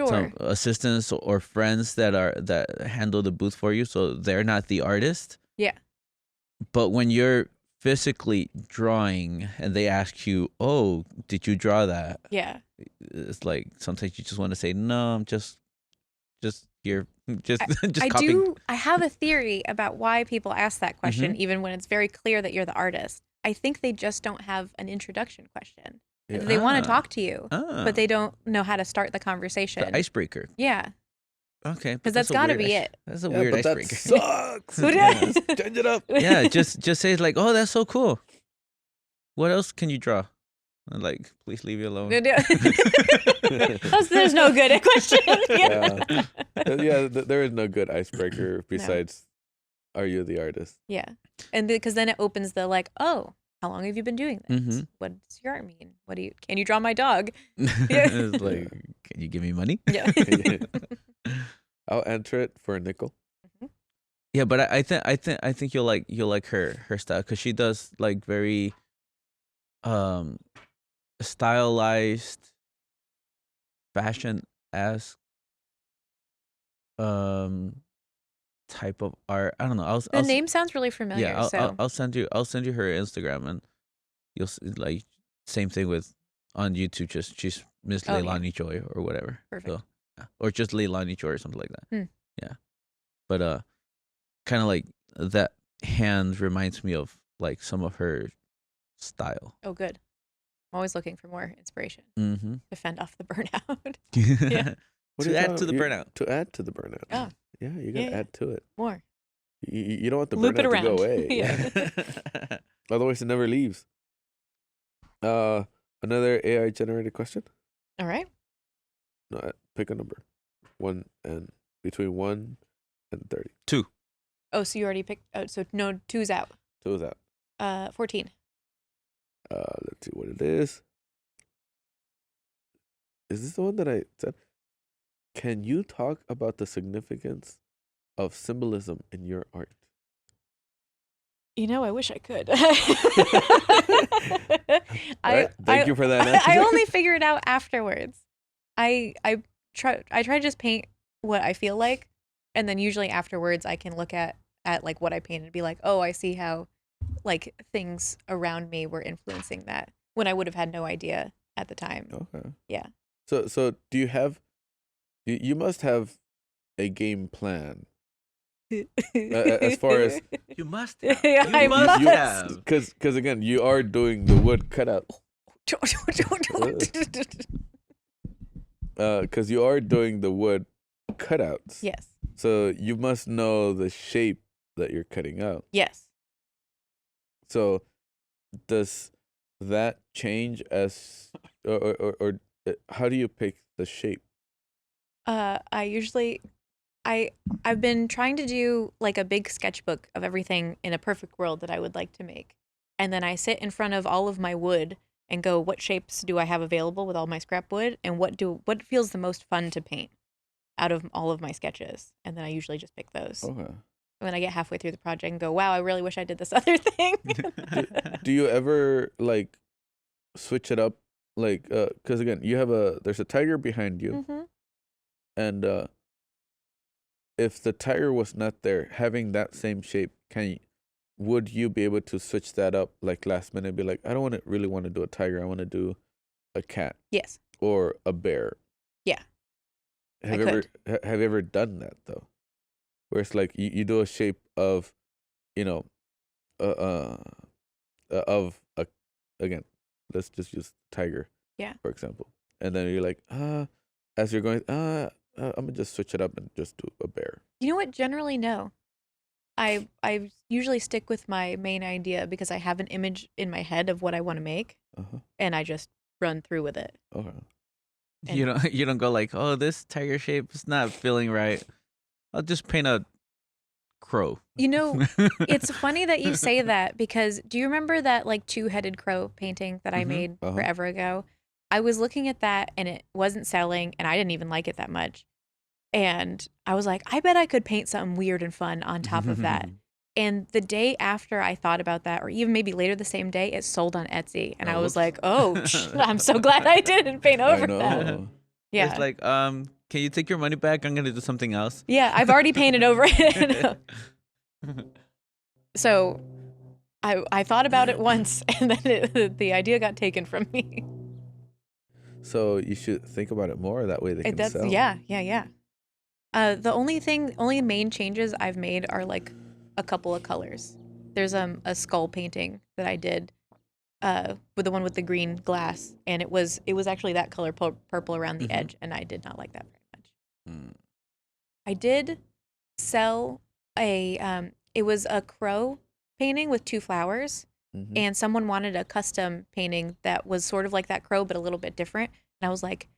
some assistants or friends that handle the booth for you, so they're not the artist.
Yeah.
But when you're physically drawing and they ask you, oh, did you draw that?
Yeah.
It's like sometimes you just want to say, no, I'm just here, just copying.
I have a theory about why people ask that question, even when it's very clear that you're the artist. I think they just don't have an introduction question.
Yeah.
They want to talk to you, but they don't know how to start the conversation.
The icebreaker.
Yeah.
Okay.
Because that's got to be it.
That's a weird icebreaker.
That sucks. Change it up.
Yeah, just say like, oh, that's so cool. What else can you draw? And like, please leave me alone.
There's no good question.
There is no good icebreaker besides, are you the artist?
Yeah. And because then it opens the like, oh, how long have you been doing this? What does your art mean? Can you draw my dog?
It's like, can you give me money?
Yeah.
I'll enter it for a nickel.
Yeah, but I think you'll like her style, because she does like very stylized fashion-esque type of art. I don't know.
The name sounds really familiar.
Yeah, I'll send you her Instagram, and you'll see, like, same thing with on YouTube. Just she's Miss Leilani Joy or whatever.
Perfect.
So, or just Leilani Joy or something like that.
Hmm.
Yeah, but kind of like that hand reminds me of like some of her style.
Oh, good. I'm always looking for more inspiration
to
fend off the burnout.
Yeah. To add to the burnout.
To add to the burnout.
Oh.
Yeah, you gotta add to it.
More.
You don't want the
Loop it
burnout to
around.
go away.
Yeah.
Otherwise, it never leaves. Another AI generated question.
All right.
No, pick a number. Between 1 and 30.
2.
Oh, so you already picked. Oh, so no, 2's out.
2 is out.
14.
Let's see what it is. is this the one that I said? Can you talk about the significance of symbolism in your art?
I wish I could.
Right? Thank you for that answer.
I only figure it out afterwards. I try to just paint what I feel like, and then usually afterwards I can look at like what I painted and be like, oh, I see how like things around me were influencing that when I would have had no idea at the time.
Okay.
Yeah.
So do you have? You must have a game plan as far as
You must have.
Yeah,
You
I
must
must.
have.
because again you are doing the wood cutout. Because you are doing the wood cutouts.
Yes.
So you must know the shape that you're cutting out.
Yes.
So does that change as or how do you pick the shape?
I usually I've been trying to do like a big sketchbook of everything in a perfect world that I would like to make. And then I sit in front of all of my wood and go, what shapes do I have available with all my scrap wood, and what feels the most fun to paint out of all of my sketches. And then I usually just pick those.
Okay.
And when I get halfway through the project and go, wow, I really wish I did this other thing.
Do you ever like switch it up, like because again there's a tiger behind you,
Mm-hmm.
and if the tiger was not there, having that same shape, would you be able to switch that up like last minute? Be like, I don't really want to do a tiger. I want to do a cat
Yes.
or a bear.
Yeah.
Have you ever done that though? Where it's like you do a shape of, of a again, let's just use tiger.
Yeah.
For example, and then you're like, as you're going, I'm gonna just switch it up and just do a bear.
You know what? Generally, no. I usually stick with my main idea because I have an image in my head of what I want to make, and I just run through with it.
Okay.
You don't go like, oh, this tiger shape is not feeling right. I'll just paint a crow.
It's funny that you say that because do you remember that like two-headed crow painting that I made forever ago? I was looking at that and it wasn't selling and I didn't even like it that much. And I was like, I bet I could paint something weird and fun on top of that. And the day after I thought about that, or even maybe later the same day, it sold on Etsy. And I was like, oh, I'm so glad I didn't paint over that. Yeah.
It's like, can you take your money back? I'm going to do something else.
Yeah, I've already painted over it. So I thought about it once and then the idea got taken from me.
So you should think about it more. That way they can sell.
Yeah. The only main changes I've made are like a couple of colors. There's a skull painting that I did with the one with the green glass, and it was actually that color purple around the edge, and I did not like that very much. I did sell it was a crow painting with two flowers, and someone wanted a custom painting that was sort of like that crow but a little bit different, and I was like,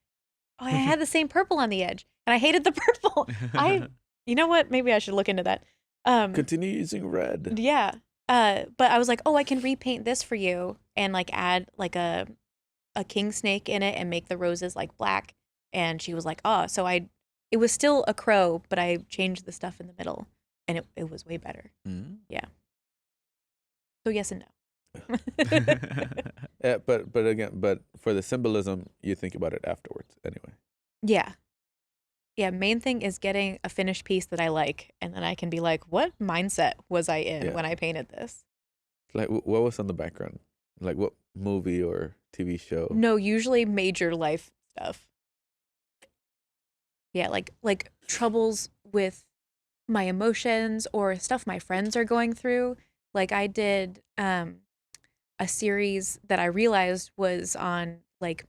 oh, I had the same purple on the edge, and I hated the purple. You know what? Maybe I should look into that.
Continue using red.
Yeah. But I was like, oh, I can repaint this for you and like add like a king snake in it and make the roses like black. And she was like, oh, so it was still a crow, but I changed the stuff in the middle and it was way better. Yeah. So yes and no.
Yeah, but again, for the symbolism, you think about it afterwards anyway.
Yeah. Yeah, main thing is getting a finished piece that I like, and then I can be like, what mindset was I in when I painted this?
Like, what was on the background? Like, what movie or TV show?
No, usually major life stuff. Yeah, like troubles with my emotions or stuff my friends are going through. Like I did a series that I realized was on like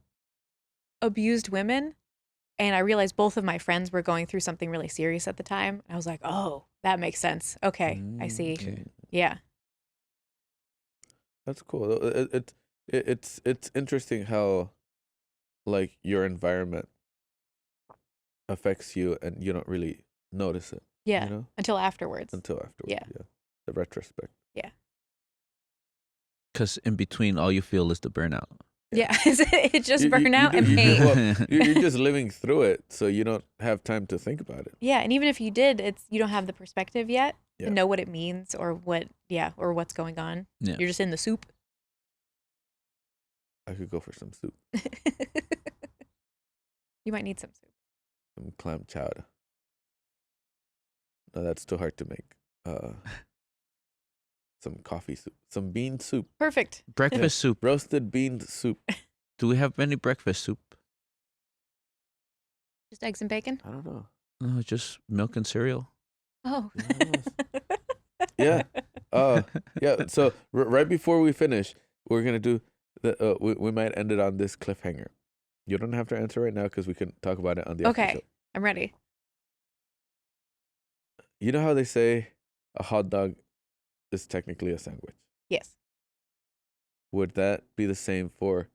abused women. And I realized both of my friends were going through something really serious at the time. I was like, oh, that makes sense. Okay, I see.
Okay.
Yeah.
That's cool. It's interesting how like your environment affects you and you don't really notice it.
Yeah.
You know?
Until afterwards.
Yeah. The retrospect.
Yeah.
Because in between, all you feel is the burnout.
Yeah, it's just burnout and
you
pain.
well, you're just living through it, so you don't have time to think about it.
Yeah, and even if you did, you don't have the perspective yet
Yeah.
to know what it means or what's going on.
Yeah.
You're just in the soup.
I could go for some soup,
You might need some soup.
some clam chowder. No, that's too hard to make. Some coffee soup, some bean soup,
Perfect.
Breakfast soup.
roasted bean soup.
Do we have any breakfast soup?
Just eggs and bacon.
I don't know.
No, just milk and cereal.
Oh.
Yeah. Yeah. So right before we finish, we're gonna do the. We might end it on this cliffhanger. You don't have to answer right now because we can talk about it on the
Okay,
episode.
I'm ready.
You know how they say a hot dog is technically a sandwich?
Yes.
Would that be the same for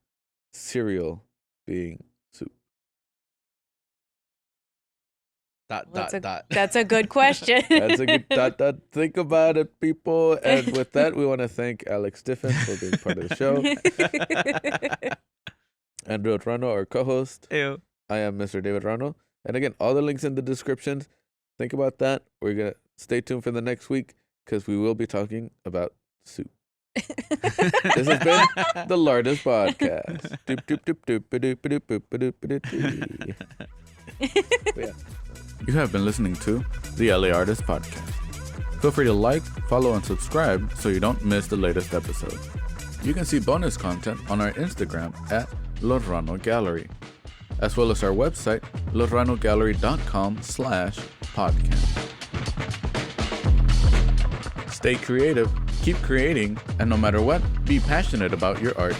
cereal being soup?
That's a good question.
That's a good dot. Think about it, people. And with that, we want to thank Alex Diffin for being part of the show. Andrew Rano, our co-host.
Ew.
I am Mr. David Rano. And again, all the links in the description. Think about that. We're going to stay tuned for the next week because we will be talking about soup. This has been the Lardest Podcast. Yeah. You have been listening to the LA Artist Podcast. Feel free to like, follow, and subscribe so you don't miss the latest episode. You can see bonus content on our Instagram at Lorano Gallery, as well as our website, loranogallery.com/podcast. Stay creative, keep creating, and no matter what, be passionate about your art.